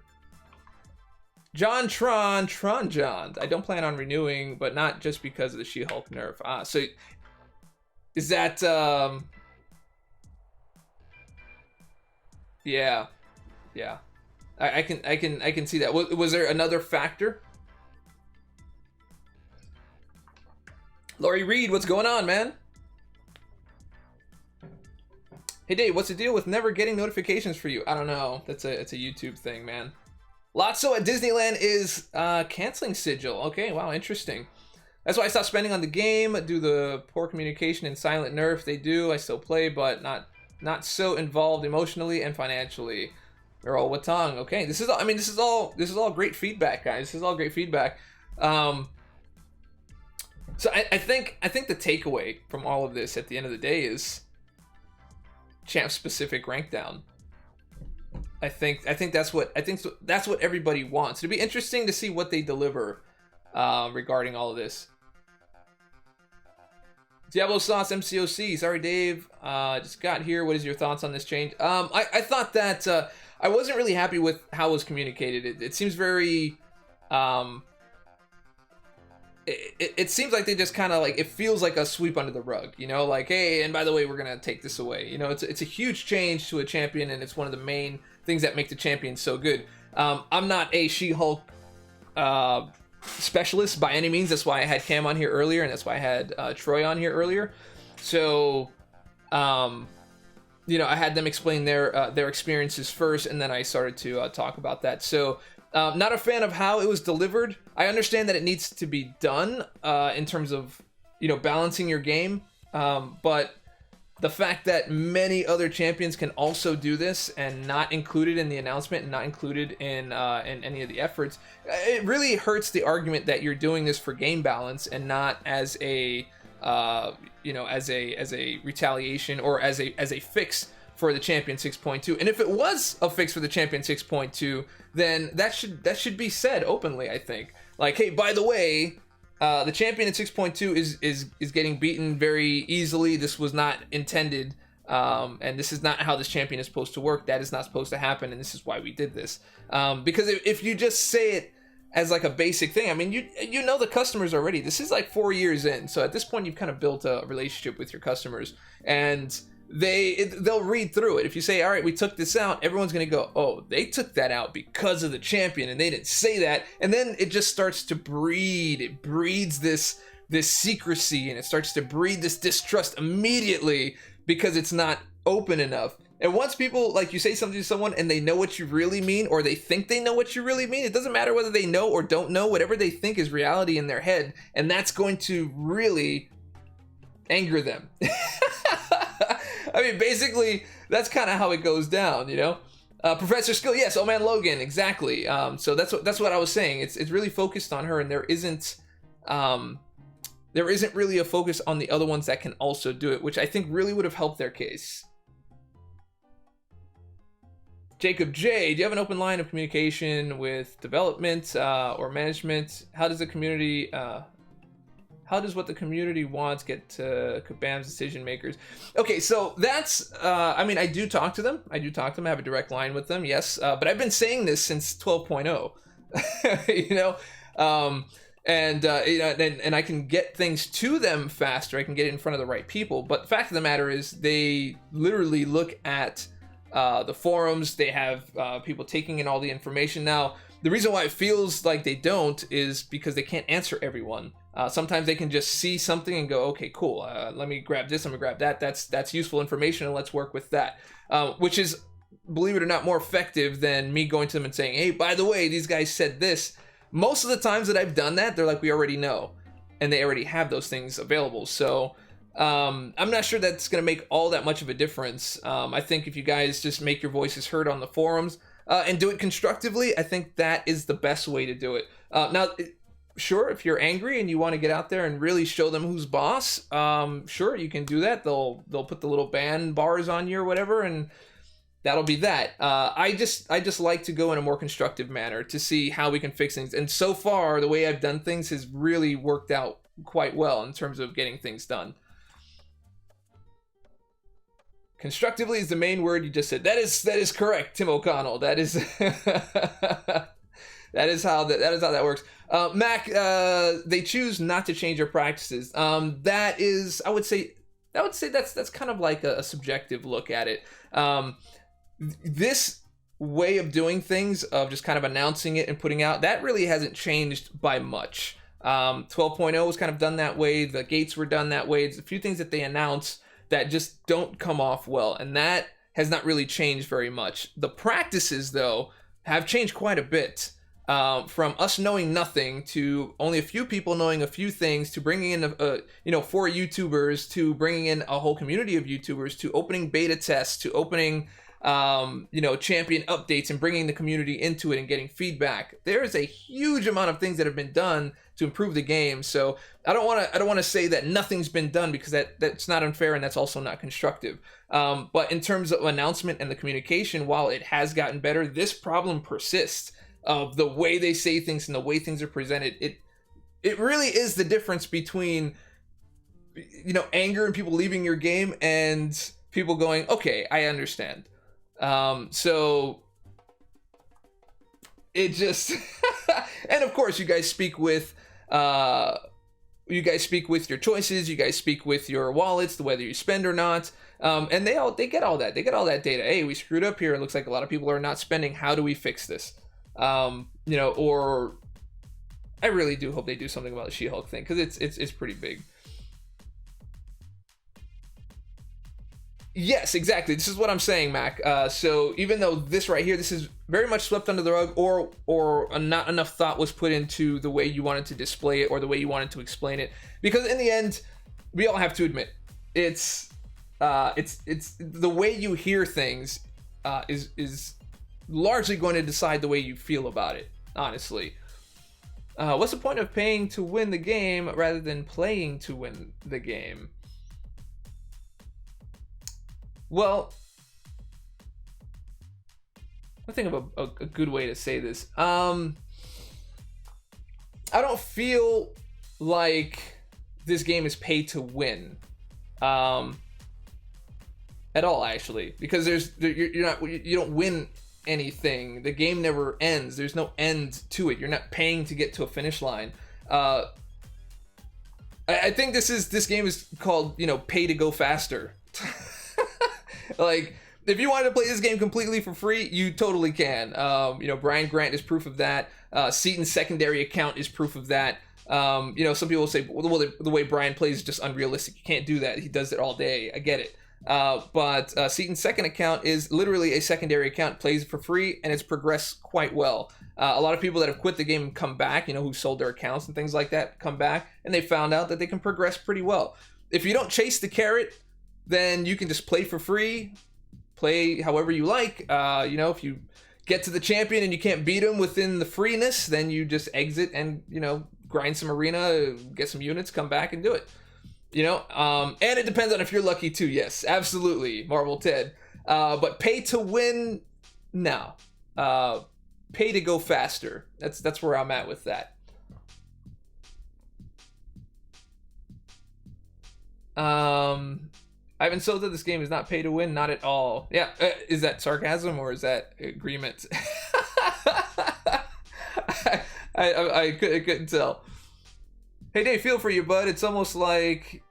John Tron John. I don't plan on renewing, but not just because of the She-Hulk nerf. So is that yeah. I can see that. Was there another factor? Laurie Reed, what's going on, man? Hey Dave, what's the deal with never getting notifications for you? I don't know. It's a YouTube thing, man. Lotso at Disneyland is canceling Sigil. Okay, wow, interesting. That's why I stopped spending on the game. Due the poor communication and silent nerf they do, I still play, but not so involved emotionally and financially. They're all Watang. Okay, this is all great feedback, guys. This is all great feedback. So I think the takeaway from all of this at the end of the day is champ specific rank down. I think that's what everybody wants. It'd be interesting to see what they deliver regarding all of this. Diablo Sauce MCOC. Sorry, Dave. Just got here. What is your thoughts on this change? I thought that I wasn't really happy with how it was communicated. It seems very it seems like they just kind of like, it feels like a sweep under the rug, you know, like, hey, and by the way, we're gonna take this away. You know, it's a huge change to a champion, and it's one of the main things that make the champion so good. I'm not a She-Hulk specialist by any means. That's why I had Kam on here earlier, and that's why I had Troy on here earlier. So you know, I had them explain their experiences first, and then I started to talk about that. So not a fan of how it was delivered. I understand that it needs to be done in terms of, you know, balancing your game, but the fact that many other champions can also do this and not included in the announcement and not included in any of the efforts, it really hurts the argument that you're doing this for game balance and not as a you know, as a retaliation or as a fix for the Champion 6.2. And if it was a fix for the Champion 6.2, then that should be said openly, I think. Like, hey, by the way, the Champion in 6.2 is getting beaten very easily. This was not intended, and this is not how this champion is supposed to work. That is not supposed to happen, and this is why we did this. Because if you just say it as like a basic thing, I mean, you know the customers already. This is like 4 years in, so at this point you've kind of built a relationship with your customers, and they'll read through it. If you say, all right, we took this out, everyone's gonna go, oh, they took that out because of the champion, and they didn't say that. And then it just starts to breed. It breeds this secrecy, and it starts to breed this distrust immediately because it's not open enough. And once people, like, you say something to someone and they know what you really mean, or they think they know what you really mean, it doesn't matter whether they know or don't know. Whatever they think is reality in their head, and that's going to really anger them. I mean, basically, that's kind of how it goes down, you know? Professor Skill, yes, oh man, Logan, exactly. So that's what I was saying. It's really focused on her, and there isn't really a focus on the other ones that can also do it, which I think really would have helped their case. Jacob J, do you have an open line of communication with development or management? How does what the community wants get to Kabam's decision makers? Okay, so that's, I mean, I do talk to them. I have a direct line with them, yes. But I've been saying this since 12.0, you know? And I can get things to them faster. I can get it in front of the right people. But the fact of the matter is, they literally look at the forums. They have people taking in all the information. Now, the reason why it feels like they don't is because they can't answer everyone. Sometimes they can just see something and go, okay, cool. Let me grab this. Let me grab that. That's useful information, and let's work with that. Which is, believe it or not, more effective than me going to them and saying, hey, by the way, these guys said this. Most of the times that I've done that, they're like, we already know, and they already have those things available. So I'm not sure that's going to make all that much of a difference. I think if you guys just make your voices heard on the forums and do it constructively, I think that is the best way to do it. Now, sure, if you're angry and you want to get out there and really show them who's boss, sure, you can do that. They'll put the little ban bars on you or whatever, and that'll be that. I just like to go in a more constructive manner to see how we can fix things. And so far, the way I've done things has really worked out quite well in terms of getting things done. Constructively is the main word you just said. That is correct, Tim O'Connell. That is that is how that works. Mac, they choose not to change their practices. That is, I would say that's kind of like a subjective look at it. This way of doing things, of just kind of announcing it and putting out, that really hasn't changed by much. 12.0 was kind of done that way. The gates were done that way. It's a few things that they announce that just don't come off well, and that has not really changed very much. The practices, though, have changed quite a bit. From us knowing nothing to only a few people knowing a few things, to bringing in 4 YouTubers, to bringing in a whole community of YouTubers, to opening beta tests, to opening champion updates and bringing the community into it and getting feedback. There is a huge amount of things that have been done to improve the game. So I don't want to say that nothing's been done, because that's not unfair and that's also not constructive. But in terms of announcement and the communication, while it has gotten better, this problem persists. Of the way they say things and the way things are presented, it really is the difference between anger and people leaving your game and people going, okay, I understand. So it just and of course you guys speak with your choices, you guys speak with your wallets, whether you spend or not, and they get all that data. Hey, we screwed up here, it looks like a lot of people are not spending, how do we fix this? Or I really do hope they do something about the She-Hulk thing, because it's pretty big. Yes, exactly. This is what I'm saying, Mac. So even though this right here, this is very much swept under the rug, or not enough thought was put into the way you wanted to display it or the way you wanted to explain it, because in the end, we all have to admit, it's the way you hear things is largely going to decide the way you feel about it, honestly. What's the point of paying to win the game rather than playing to win the game? Well, I think of a good way to say this. I don't feel like this game is pay to win at all, actually, because you don't win anything. The game never ends. There's no end to it. You're not paying to get to a finish line. I think this game is called pay to go faster. Like, if you wanted to play this game completely for free, you totally can. Brian Grant is proof of that. Seaton's secondary account is proof of that. Some people will say, well, the way Brian plays is just unrealistic. You can't do that. He does it all day. I get it. But Seaton's second account is literally a secondary account, plays for free, and it's progressed quite well. A lot of people that have quit the game and come back, who sold their accounts and things like that, come back, and they found out that they can progress pretty well. If you don't chase the carrot, then you can just play for free, play however you like. If you get to the champion and you can't beat him within the freeness, then you just exit and, grind some arena, get some units, come back and do it. And it depends on if you're lucky too. Yes, absolutely, Marvel Ted. But pay to win, no. Pay to go faster. That's where I'm at with that. Ivan Sosa, this game is not pay to win, not at all. Yeah, is that sarcasm or is that agreement? I couldn't tell. Hey Dave, feel for you, bud. It's almost like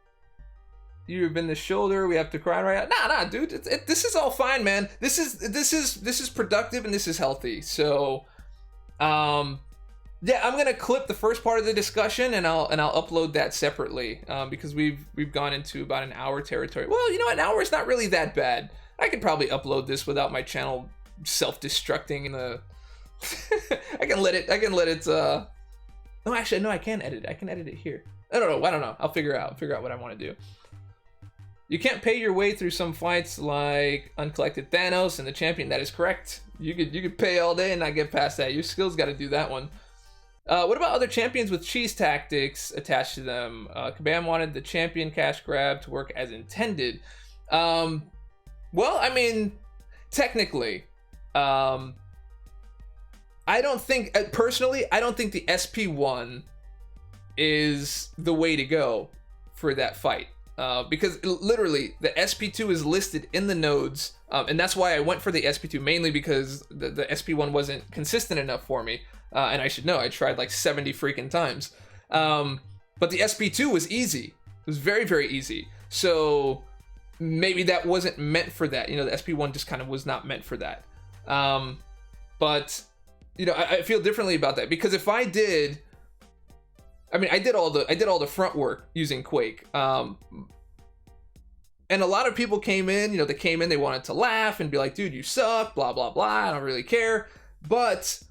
you've been the shoulder. We have to cry right now. Nah, dude. This is all fine, man. This is productive and this is healthy. So, yeah, I'm gonna clip the first part of the discussion and I'll upload that separately, because we've gone into about an hour territory. Well, an hour is not really that bad. I could probably upload this without my channel self-destructing in the. I can let it. No, actually, no, I can edit it. I can edit it here. I don't know. I'll figure out what I want to do. You can't pay your way through some fights like Uncollected Thanos and the Champion. That is correct. You could pay all day and not get past that. Your skills got to do that one. What about other champions with cheese tactics attached to them? Kabam wanted the champion cash grab to work as intended. Well, I mean, technically, I don't think, personally, I don't think the SP1 is the way to go for that fight. Because literally, the SP2 is listed in the nodes, and that's why I went for the SP2, mainly because the SP1 wasn't consistent enough for me. And I should know, I tried like 70 freaking times. But the SP2 was easy. It was very, very easy. So maybe that wasn't meant for that. The SP1 just kind of was not meant for that. But, I feel differently about that, because if I did... I did all the front work using Quake. And a lot of people came in, they came in, they wanted to laugh and be like, dude, you suck, blah, blah, blah. I don't really care. But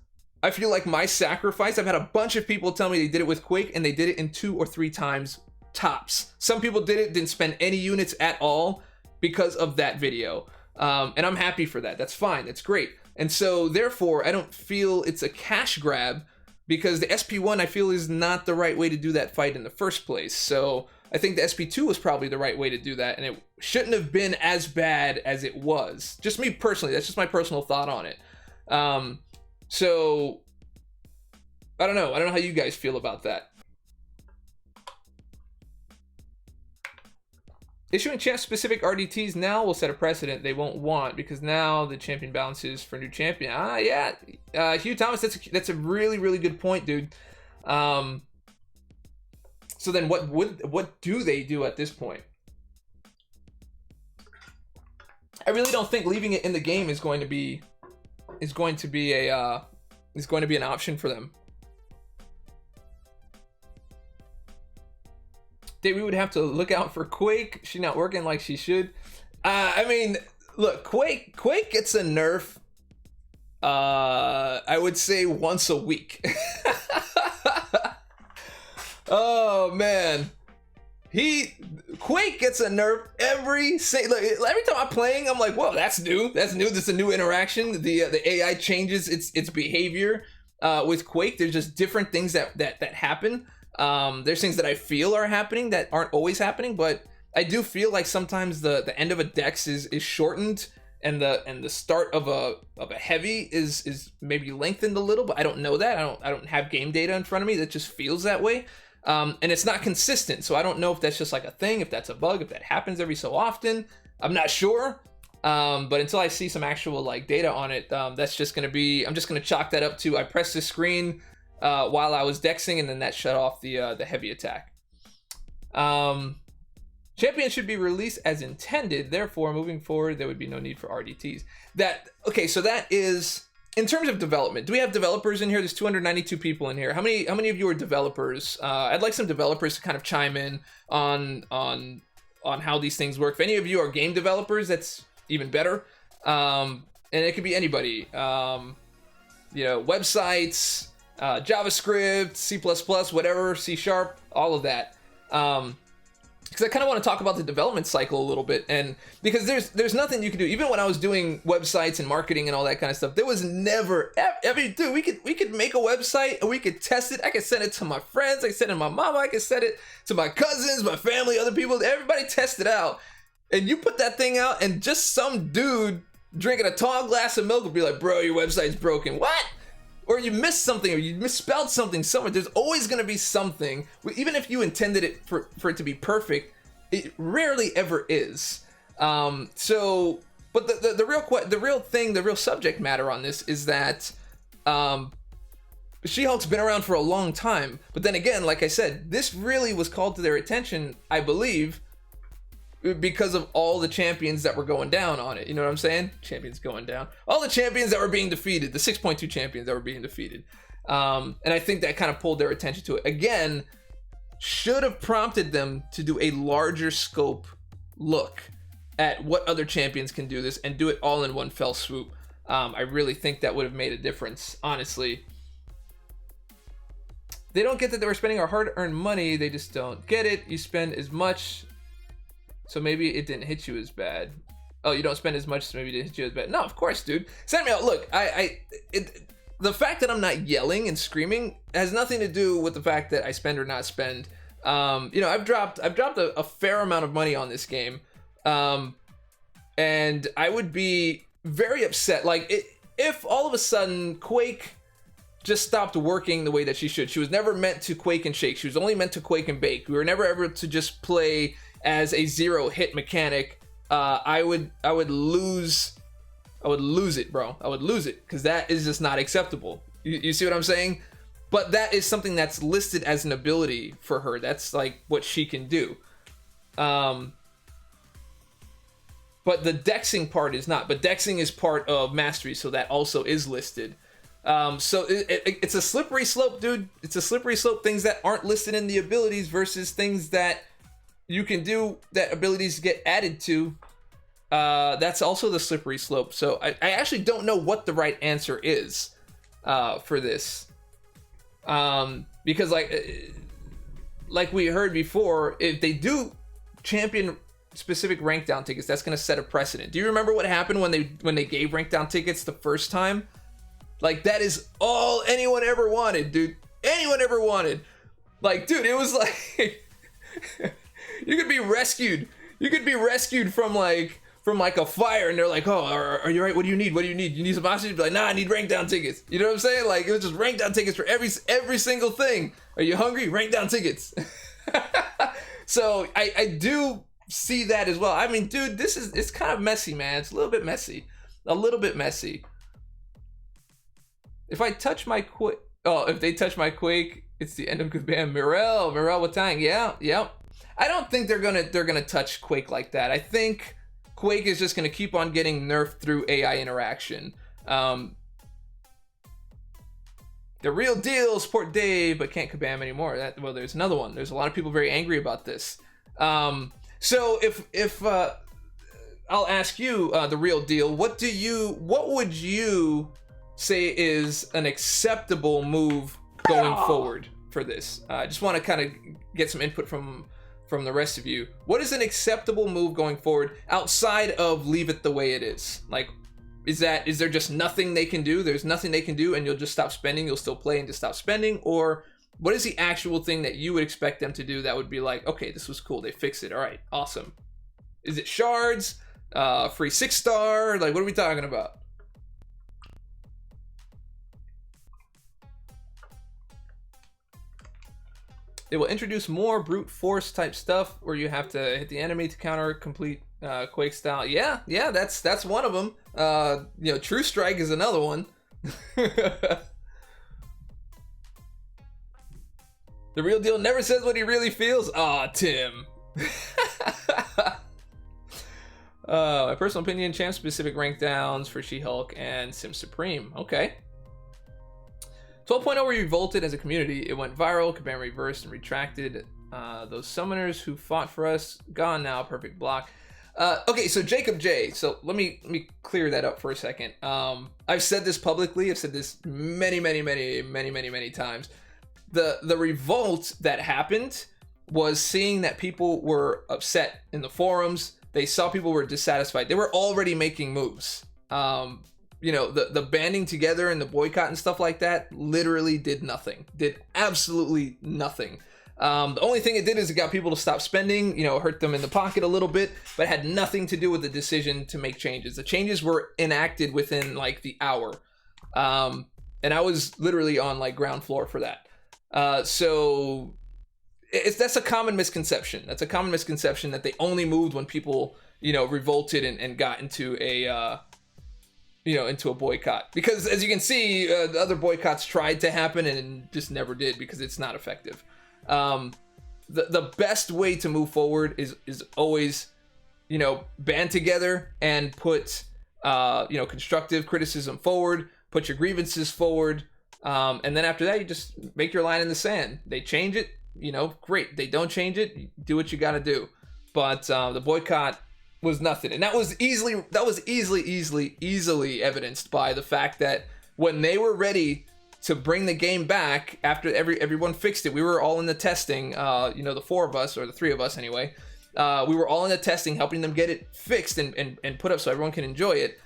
I feel like my sacrifice, I've had a bunch of people tell me they did it with Quake and they did it in 2 or 3 times tops. Some people didn't spend any units at all because of that video. And I'm happy for that. That's fine. That's great. And so therefore, I don't feel it's a cash grab because the SP1 I feel is not the right way to do that fight in the first place. So I think the SP2 was probably the right way to do that, and it shouldn't have been as bad as it was. Just me personally, that's just my personal thought on it. So I don't know how you guys feel about that. Issuing champ-specific RDTs now will set a precedent they won't want because now the champion balances for new champion. Yeah. Hugh Thomas, that's a really, really good point, dude. So then what do they do at this point? I really don't think leaving it in the game is going to be an option for them. We would have to look out for Quake. She's not working like she should. I mean, look, Quake gets a nerf. I would say once a week. Oh man, Quake gets a nerf every time I'm playing. I'm like, whoa, that's new. That's new. That's a new interaction. The AI changes its behavior with Quake. There's just different things that happen. There's things that I feel are happening that aren't always happening, but I do feel like sometimes the end of a dex is shortened and the start of a heavy is maybe lengthened a little, but I don't know that. I don't have game data in front of me that just feels that way. And it's not consistent, so I don't know if that's just like a thing, if that's a bug, if that happens every so often. I'm not sure. But until I see some actual like data on it, that's just gonna be, I'm just gonna chalk that up to I pressed the screen while I was dexing, and then that shut off the heavy attack. Champion should be released as intended. Therefore, moving forward, there would be no need for RDTs. So that is in terms of development. Do we have developers in here? There's 292 people in here. How many of you are developers? I'd like some developers to kind of chime in on how these things work. If any of you are game developers, that's even better. And it could be anybody. Websites. JavaScript, C++, whatever, C#, all of that. Because I kind of want to talk about the development cycle a little bit, and because there's nothing you can do. Even when I was doing websites and marketing and all that kind of stuff, there was never, dude, we could make a website and we could test it. I could send it to my friends, I could send it to my mama, I could send it to my cousins, my family, other people. Everybody test it out, and you put that thing out, and just some dude drinking a tall glass of milk would be like, bro, your website's broken. What? Or you missed something, or you misspelled something somewhere. There's always going to be something. Even if you intended it for it to be perfect, it rarely ever is. But the real subject matter on this is that She-Hulk's been around for a long time. But then again, like I said, this really was called to their attention, I believe, because of all the champions that were going down on it. You know what I'm saying? Champions going down. All the champions that were being defeated. The 6.2 champions that were being defeated. And I think that kind of pulled their attention to it. Again, should have prompted them to do a larger scope look at what other champions can do this and do it all in one fell swoop. I really think that would have made a difference, honestly. They don't get that they were spending our hard-earned money. They just don't get it. You spend as much... So maybe it didn't hit you as bad. Oh, you don't spend as much, so maybe it didn't hit you as bad. No, of course, dude. Send me out. Look, the fact that I'm not yelling and screaming has nothing to do with the fact that I spend or not spend. I've dropped a fair amount of money on this game, and I would be very upset. If all of a sudden Quake just stopped working the way that she should. She was never meant to quake and shake. She was only meant to quake and bake. We were never ever to just play as a zero hit mechanic. I would lose it, bro. I would lose it, because that is just not acceptable. You see what I'm saying? But that is something that's listed as an ability for her. That's like what she can do. But the dexing part is not. But dexing is part of mastery, so that also is listed. So it's a slippery slope, dude. It's a slippery slope. Things that aren't listed in the abilities versus things that, you can do that abilities get added to, that's also the slippery slope. So I actually don't know what the right answer is for this. Because like we heard before, if they do champion specific rank down tickets, that's going to set a precedent. Do you remember what happened when they gave rank down tickets the first time? Like, that is all anyone ever wanted, dude. Anyone ever wanted. Like, dude, it was like you could be rescued. You could be rescued from like a fire, and they're like, "Oh, are you right? What do you need? What do you need? You need some oxygen?" Be like, "Nah, I need rank down tickets." You know what I'm saying? Like, it was just rank down tickets for every single thing. Are you hungry? Rank down tickets. So I do see that as well. I mean, dude, it's kind of messy, man. It's a little bit messy. A little bit messy. If I touch my if they touch my Quake, it's the end of Kabam. Mirel Watang. Yeah. I don't think they're gonna touch Quake like that. I think Quake is just gonna keep on getting nerfed through AI interaction. The real deal, support Dave, but can't Kabam anymore. Well, there's another one. There's a lot of people very angry about this. So if I'll ask you, the real deal, what would you say is an acceptable move going forward for this? I just want to kind of get some input from the rest of you. What is an acceptable move going forward outside of leave it the way it is? Like, is there just nothing they can do? There's nothing they can do, and you'll just stop spending. You'll still play and just stop spending. Or what is the actual thing that you would expect them to do that would be like, okay, this was cool, they fixed it, all right, awesome? Is it shards? Free 6-star? Like, what are we talking about? It will introduce more brute force type stuff where you have to hit the enemy to counter complete Quake style. Yeah, that's one of them. True Strike is another one. The real deal never says what he really feels. Aw, Tim. My personal opinion, champ specific rank downs for She-Hulk and Sim Supreme. Okay. 12.0 revolted as a community. It went viral. Kabam reversed and retracted. Those summoners who fought for us, gone now. Perfect block. Okay, so Jacob J. So let me clear that up for a second. I've said this publicly. I've said this many times. The revolt that happened was seeing that people were upset in the forums. They saw people were dissatisfied. They were already making moves. The banding together and the boycott and stuff like that literally did nothing. Did absolutely nothing. The only thing it did is it got people to stop spending, hurt them in the pocket a little bit, but it had nothing to do with the decision to make changes. The changes were enacted within like the hour. And I was literally on like ground floor for that. So that's a common misconception. That's a common misconception that they only moved when people, revolted and got into a boycott. Because as you can see, the other boycotts tried to happen and just never did because it's not effective. The best way to move forward is always, band together and put, constructive criticism forward, put your grievances forward. And then after that, you just make your line in the sand. They change it, great. They don't change it, do what you got to do. But the boycott was nothing, and that was easily evidenced by the fact that when they were ready to bring the game back after everyone fixed it, we were all in the testing. The 4 of us, or the 3 of us anyway. We were all in the testing, helping them get it fixed and put up so everyone can enjoy it.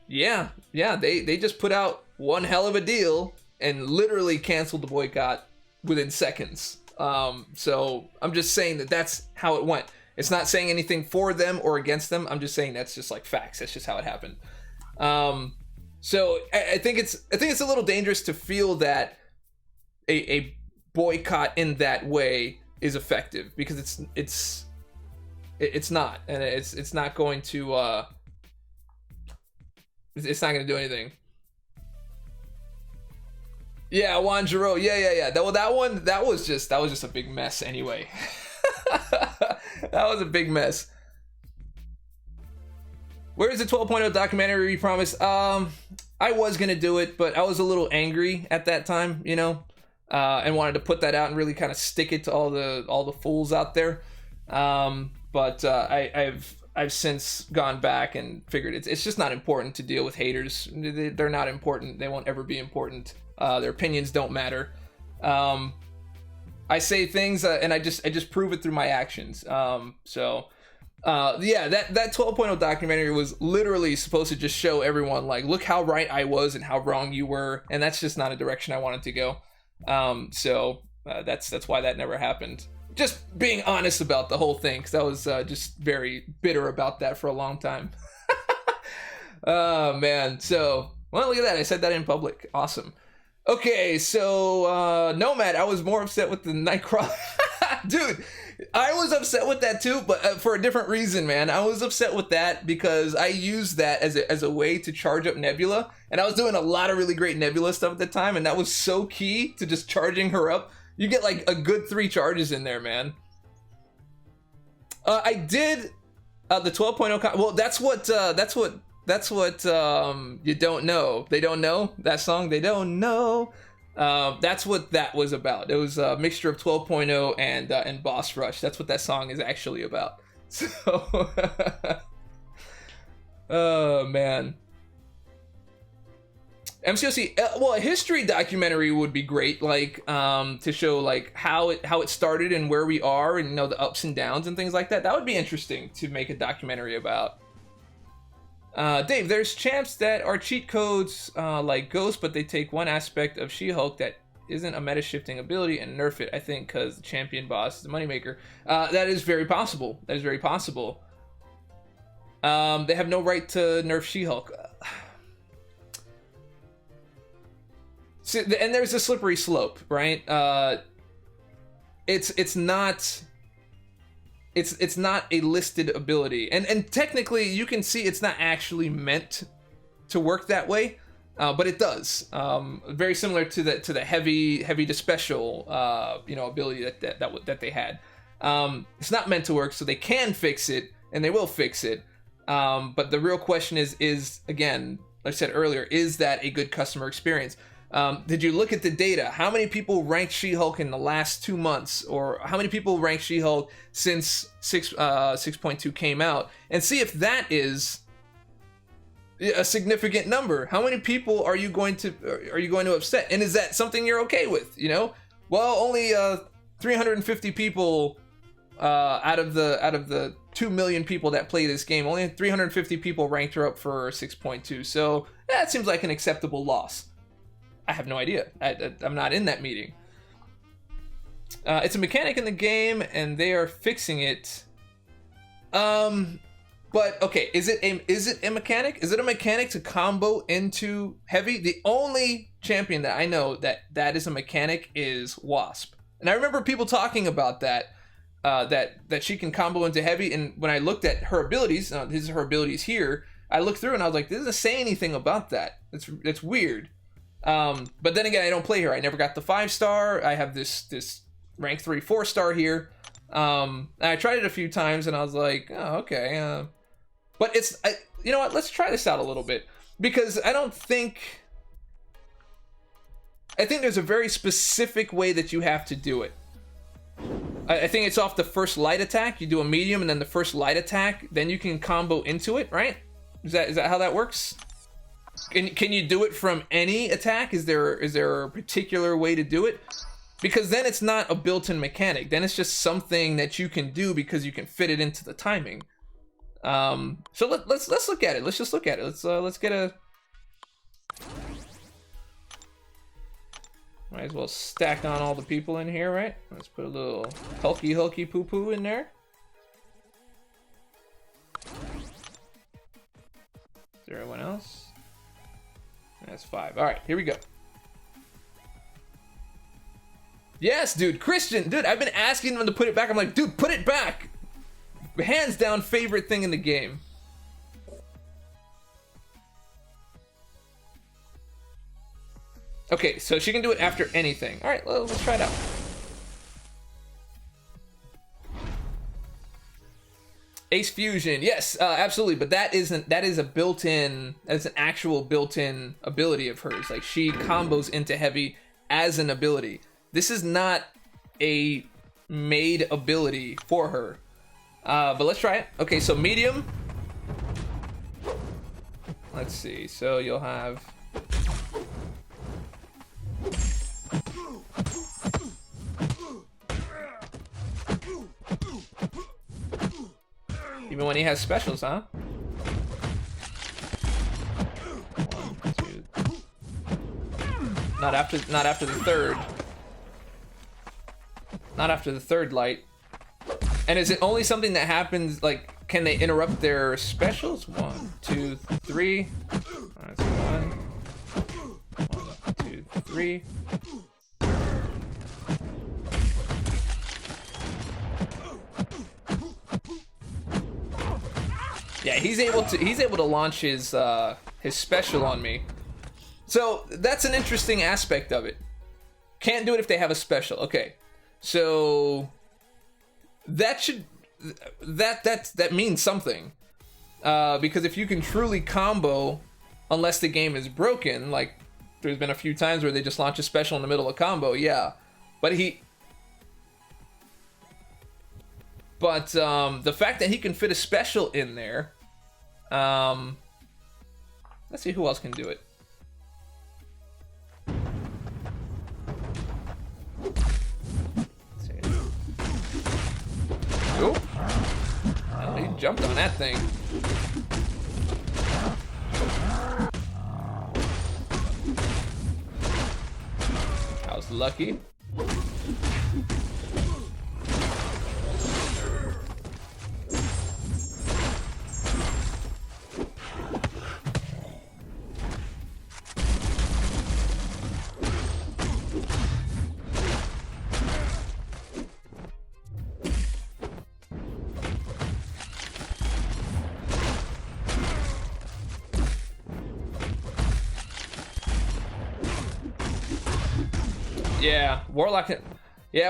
They just put out one hell of a deal and literally canceled the boycott within seconds. So I'm just saying that's how it went. It's not saying anything for them or against them. I'm just saying that's just like facts. That's just how it happened. So I think it's a little dangerous to feel that a boycott in that way is effective, because it's not, and it's not going to it's not going to do anything. Yeah, Juan Giroux. Yeah. That was just a big mess anyway. That was a big mess. Where's the 12.0 documentary we promised? I was gonna do it, but I was a little angry at that time, and wanted to put that out and really kind of stick it to all the fools out there. But I've since gone back and figured it's just not important to deal with haters. They're not important. They won't ever be important. Their opinions don't matter. I say things and I just prove it through my actions. So that 12.0 documentary was literally supposed to just show everyone, like, look how right I was and how wrong you were, and that's just not a direction I wanted to go. So that's why that never happened. Just being honest about the whole thing, because I was just very bitter about that for a long time. Oh man. So, well, look at that, I said that in public. Awesome. Okay, so Nomad, I was more upset with the Nightcrawler. Dude, I was upset with that too, but for a different reason, man. I was upset with that because I used that as a way to charge up Nebula, and I was doing a lot of really great Nebula stuff at the time, and that was so key to just charging her up. You get like a good 3 charges in there, man. I did the 12.0. Well, that's what you don't know. They don't know that song. They don't know. That's what that was about. It was a mixture of 12.0 and Boss Rush. That's what that song is actually about. So, oh man. MCOC, well, a history documentary would be great, like to show like how it started and where we are, and the ups and downs and things like that. That would be interesting to make a documentary about. Dave, there's champs that are cheat codes like Ghost, but they take one aspect of She-Hulk that isn't a meta-shifting ability and nerf it, I think, because the champion boss is a moneymaker. That is very possible. That is very possible. They have no right to nerf She-Hulk. So, and there's a slippery slope, right? It's not a listed ability, and technically you can see it's not actually meant to work that way, but it does. Very similar to the heavy to special ability that they had. It's not meant to work, so they can fix it, and they will fix it. But the real question is again, like I said earlier, is that a good customer experience? Did you look at the data? How many people ranked She-Hulk in the last 2 months? Or how many people ranked She-Hulk since 6.2 came out? And see if that is a significant number. How many people are you going to upset? And is that something you're okay with? Well, only 350 people out of the 2 million people that play this game, only 350 people ranked her up for 6.2. So that seems like an acceptable loss. I have no idea. I'm not in that meeting. It's a mechanic in the game, and they are fixing it. But okay, is it a mechanic? Is it a mechanic to combo into heavy? The only champion that I know that is a mechanic is Wasp, and I remember people talking about that. That she can combo into heavy, and when I looked at her abilities, this is her abilities here. I looked through and I was like, this doesn't say anything about that. It's weird. But then again, I don't play her. I never got the 5-star. I have this rank 3 4-star here. And I tried it a few times and I was like, oh, okay. But you know what? Let's try this out a little bit, because I think there's a very specific way that you have to do it. I think it's off the first light attack. You do a medium and then the first light attack, then you can combo into it, right? Is that how that works? Can you do it from any attack? Is there a particular way to do it? Because then it's not a built-in mechanic. Then it's just something that you can do because you can fit it into the timing. So let's look at it. Let's just look at it. Let's get a. Might as well stack on all the people in here, right? Let's put a little hulky poo poo in there. Is there anyone else? That's 5. All right, here we go. Yes, dude, Christian, dude, I've been asking them to put it back. I'm like, dude, put it back. Hands down, favorite thing in the game. Okay, so she can do it after anything. All right, well, let's try it out. Ace Fusion, yes, absolutely, but that is a built-in, that's an actual built-in ability of hers. Like, she combos into heavy as an ability. This is not a made ability for her. But let's try it. Okay, so medium. Let's see. So you'll have... Even when he has specials, huh? 1, 2. Not after the third. Not after the third light. And is it only something that happens, like, can they interrupt their specials? 1, 2, 3. Alright, so 1, 2, 3. Yeah, he's able to launch his special on me. So that's an interesting aspect of it. Can't do it if they have a special. Okay, so that means something, because if you can truly combo, unless the game is broken, like there's been a few times where they just launch a special in the middle of a combo, yeah, but the fact that he can fit a special in there, let's see who else can do it. Oh, he jumped on that thing. I was lucky.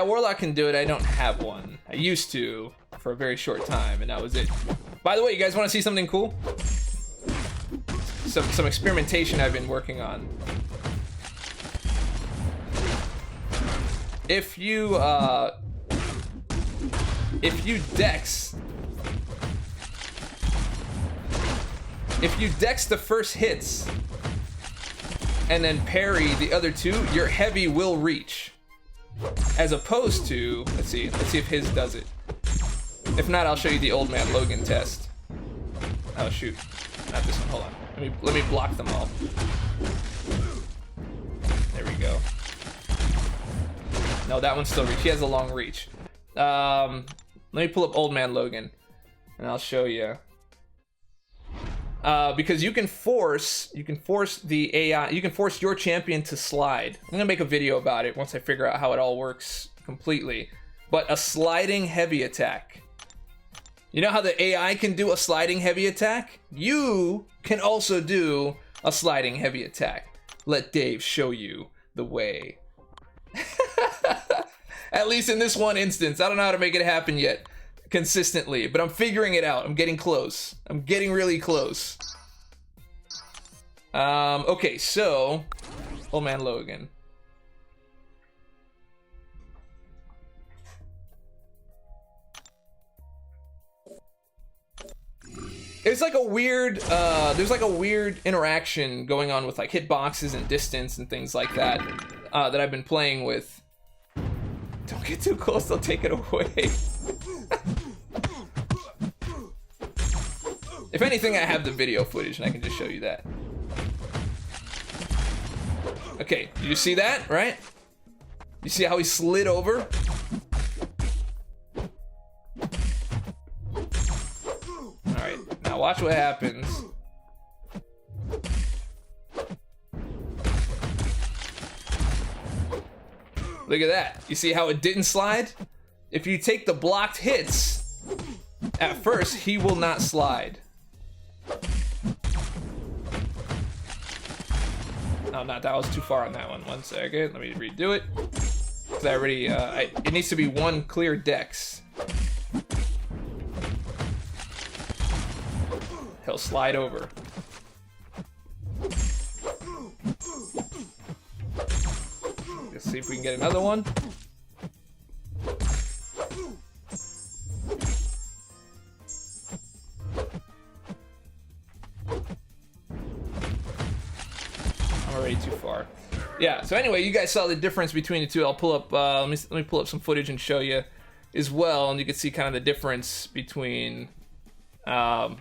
Warlock can do it. I don't have one. I used to for a very short time, and that was it. By the way, you guys want to see something cool? Some experimentation I've been working on. If you dex the first hits and then parry the other two, your heavy will reach. As opposed to, let's see if his does it. If not, I'll show you the Old Man Logan test. Oh shoot, not this one. Hold on. Let me block them all. There we go. No, that one's still reach. He has a long reach. Let me pull up Old Man Logan, and I'll show you. Because you can force the AI, you can force your champion to slide. I'm gonna make a video about it once I figure out how it all works completely. But a sliding heavy attack. You know how the AI can do a sliding heavy attack? You can also do a sliding heavy attack. Let Dave show you the way. At least in this one instance. I don't know how to make it happen yet consistently, but I'm figuring it out. I'm getting close. I'm getting really close. Okay, so Old Man Logan. It's like a weird, there's like a weird interaction going on with like hitboxes and distance and things like that, that I've been playing with. Don't get too close, they'll take it away. If anything, I have the video footage and I can just show you that. Okay, you see that, right? You see how he slid over? Alright, now watch what happens. Look at that. You see how it didn't slide? If you take the blocked hits, at first, he will not slide. No, not that was too far on that one. 1 second, let me redo it. Cause I already, it needs to be one clear dex. He'll slide over. Let's see if we can get another one. I'm already too far. Yeah, so anyway, you guys saw the difference between the two. I'll pull up, let me pull up some footage and show you as well, and you can see kind of the difference between, no,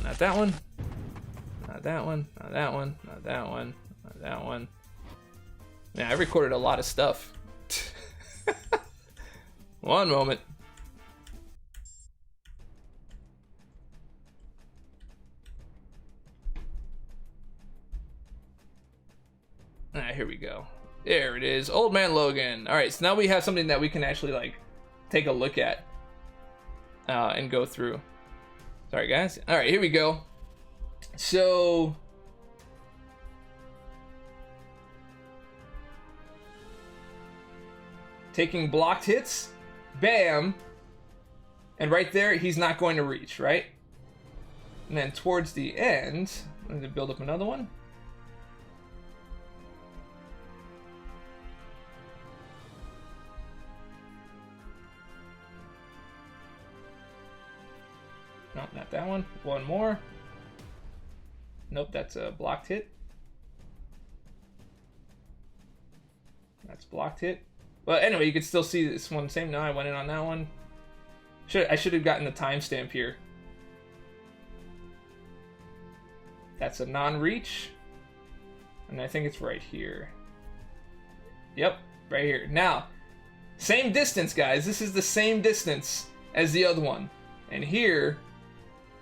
not that one, not that one, not that one, not that one, not that one. Yeah, I recorded a lot of stuff. One moment. Here we go. There it is. Old Man Logan. All right, so now we have something that we can actually like take a look at and go through. Sorry, guys. All right, here we go. So taking blocked hits, bam, and right there he's not going to reach, right? And then towards the end, I'm going to build up another one. No, not that one. One more. Nope, that's a blocked hit. That's blocked hit. Well, anyway, you can still see this one. Same. No, I went in on that one. I should have gotten the timestamp here. That's a non-reach. And I think it's right here. Yep, right here. Now, same distance, guys. This is the same distance as the other one. And here,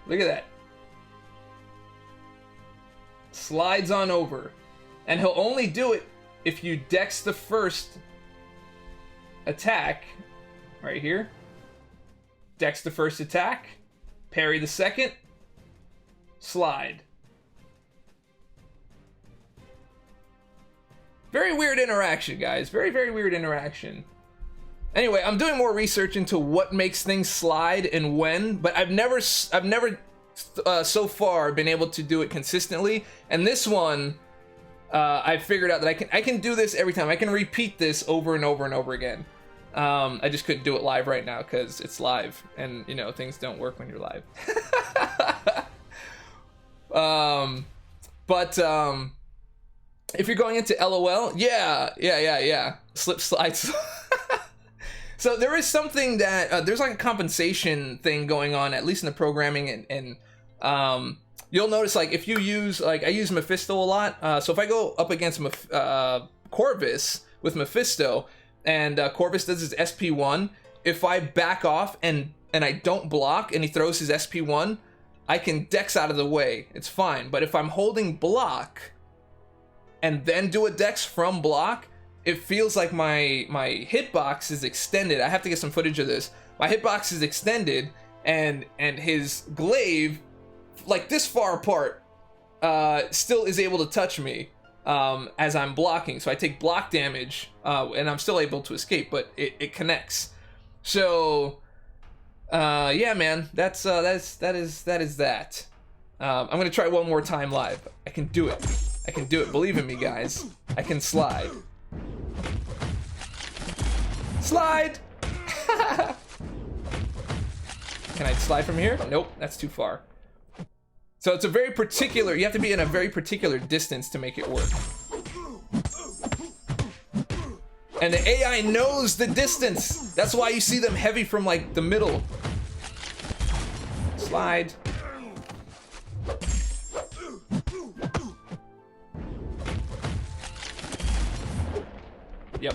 look at that. Slides on over. And he'll only do it if you dex the first attack. Right here. Dex the first attack. Parry the second. Slide. Very weird interaction, guys. Very, very weird interaction. Anyway, I'm doing more research into what makes things slide and when, but I've never so far been able to do it consistently. And this one, I figured out that I can do this every time. I can repeat this over and over and over again. I just couldn't do it live right now because it's live, and you know things don't work when you're live. If you're going into LOL, yeah, slip slides. So there is something that there's like a compensation thing going on, at least in the programming, and you'll notice like if you use I use Mephisto a lot. So if I go up against Corvus with Mephisto, and Corvus does his SP1, if I back off and I don't block and he throws his SP1, I can dex out of the way. It's fine. But if I'm holding block and then do a dex from block, it feels like my hitbox is extended. I have to get some footage of this. My hitbox is extended, and his glaive, like this far apart, still is able to touch me as I'm blocking. So I take block damage, and I'm still able to escape, but it connects. So yeah, man, that is that. I'm gonna try one more time live. I can do it. I can do it. Believe in me, guys. I can slide. Slide! Can I slide from here? Nope, that's too far. So it's a very particular, you have to be in a very particular distance to make it work. And the AI knows the distance. That's why you see them heavy from like the middle. Slide. Yep.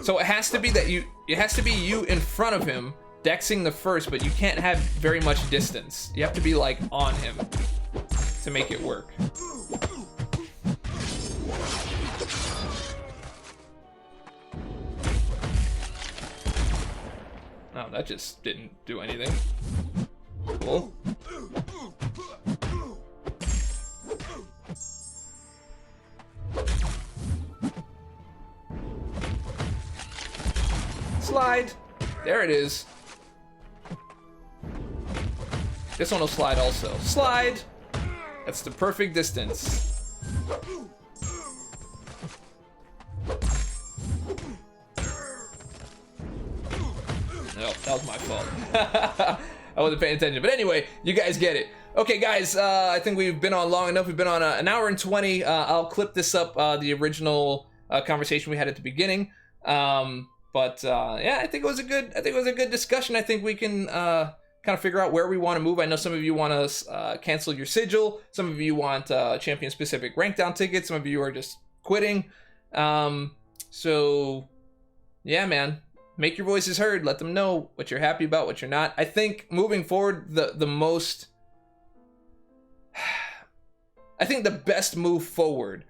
So it has to be that it has to be you in front of him, dexing the first, but you can't have very much distance. You have to be like on him to make it work. Oh, that just didn't do anything. Cool. Slide. There it is. This one will slide also. Slide. That's the perfect distance. was my fault. I wasn't paying attention. But anyway, you guys get it. Okay, guys, I think we've been on long enough. We've been on an hour and 20. I'll clip this up, the original conversation we had at the beginning. But yeah, I think it was a good discussion. I think we can kind of figure out where we want to move. I know some of you want to cancel your sigil. Some of you want champion-specific rank down tickets. Some of you are just quitting. So yeah, man, make your voices heard. Let them know what you're happy about, what you're not. I think moving forward, I think the best move forward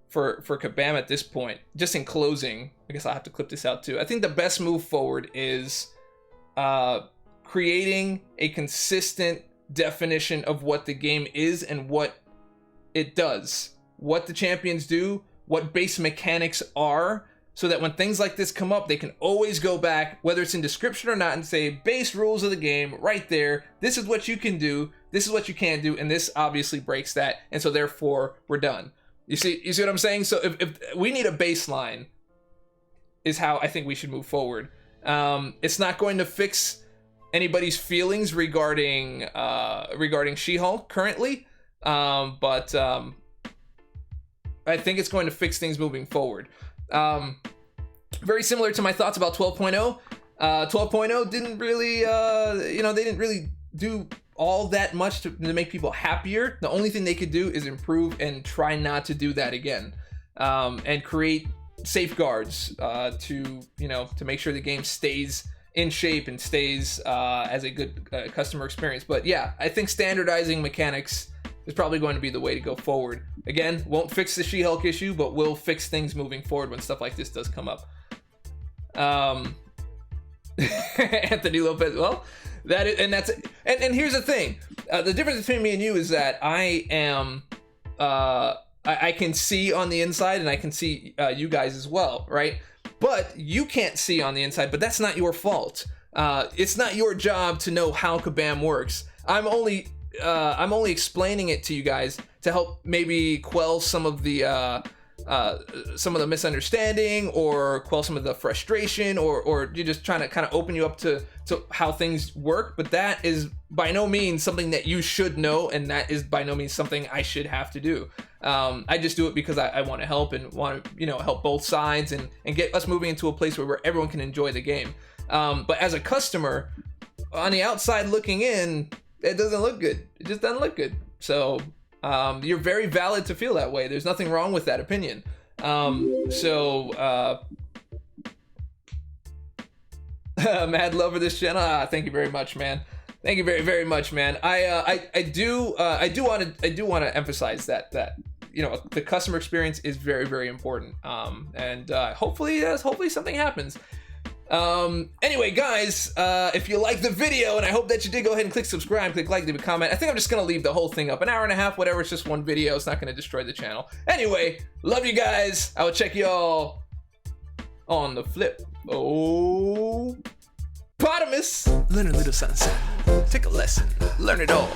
for Kabam at this point, just in closing, I guess I'll have to clip this out too. I think the best move forward is creating a consistent definition of what the game is and what it does, what the champions do, what base mechanics are, so that when things like this come up, they can always go back, whether it's in description or not, and say base rules of the game right there. This is what you can do, this is what you can't do, and this obviously breaks that, and so therefore we're done. You see what I'm saying? So if we need a baseline, is how I think we should move forward. It's not going to fix anybody's feelings regarding She-Hulk currently, but I think it's going to fix things moving forward. Very similar to my thoughts about 12.0. 12.0 didn't really, they didn't really do all that much to make people happier. The only thing they could do is improve and try not to do that again, and create safeguards to make sure the game stays in shape and stays as a good customer experience. But yeah, I think standardizing mechanics is probably going to be the way to go forward. Again, won't fix the She-Hulk issue, but will fix things moving forward when stuff like this does come up. Anthony Lopez, well, that is, and here's the thing. The difference between me and you is that I am, I can see on the inside, and I can see you guys as well, right? But you can't see on the inside, but that's not your fault. It's not your job to know how Kabam works. I'm only explaining it to you guys to help maybe quell some of the misunderstanding, or quell some of the frustration, or you're just trying to kind of open you up to how things work. But that is by no means something that you should know, and that is by no means something I should have to do. I just do it because I want to help, and want to help both sides and get us moving into a place where everyone can enjoy the game. But as a customer on the outside looking in, it doesn't look good. It just doesn't look good. So you're very valid to feel that way. There's nothing wrong with that opinion. Mad love for this channel. Thank you very much, man. Thank you very, very much, man. I do want to emphasize that the customer experience is very, very important. And hopefully something happens. Anyway, guys, if you like the video, and I hope that you did, go ahead and click subscribe, click like, leave a comment. I think I'm just gonna leave the whole thing up, an hour and a half, whatever. It's just one video. It's not gonna destroy the channel. Anyway, love you guys. I will check y'all on the flip. Oh, Potamus. Learn a little something. Take a lesson. Learn it all.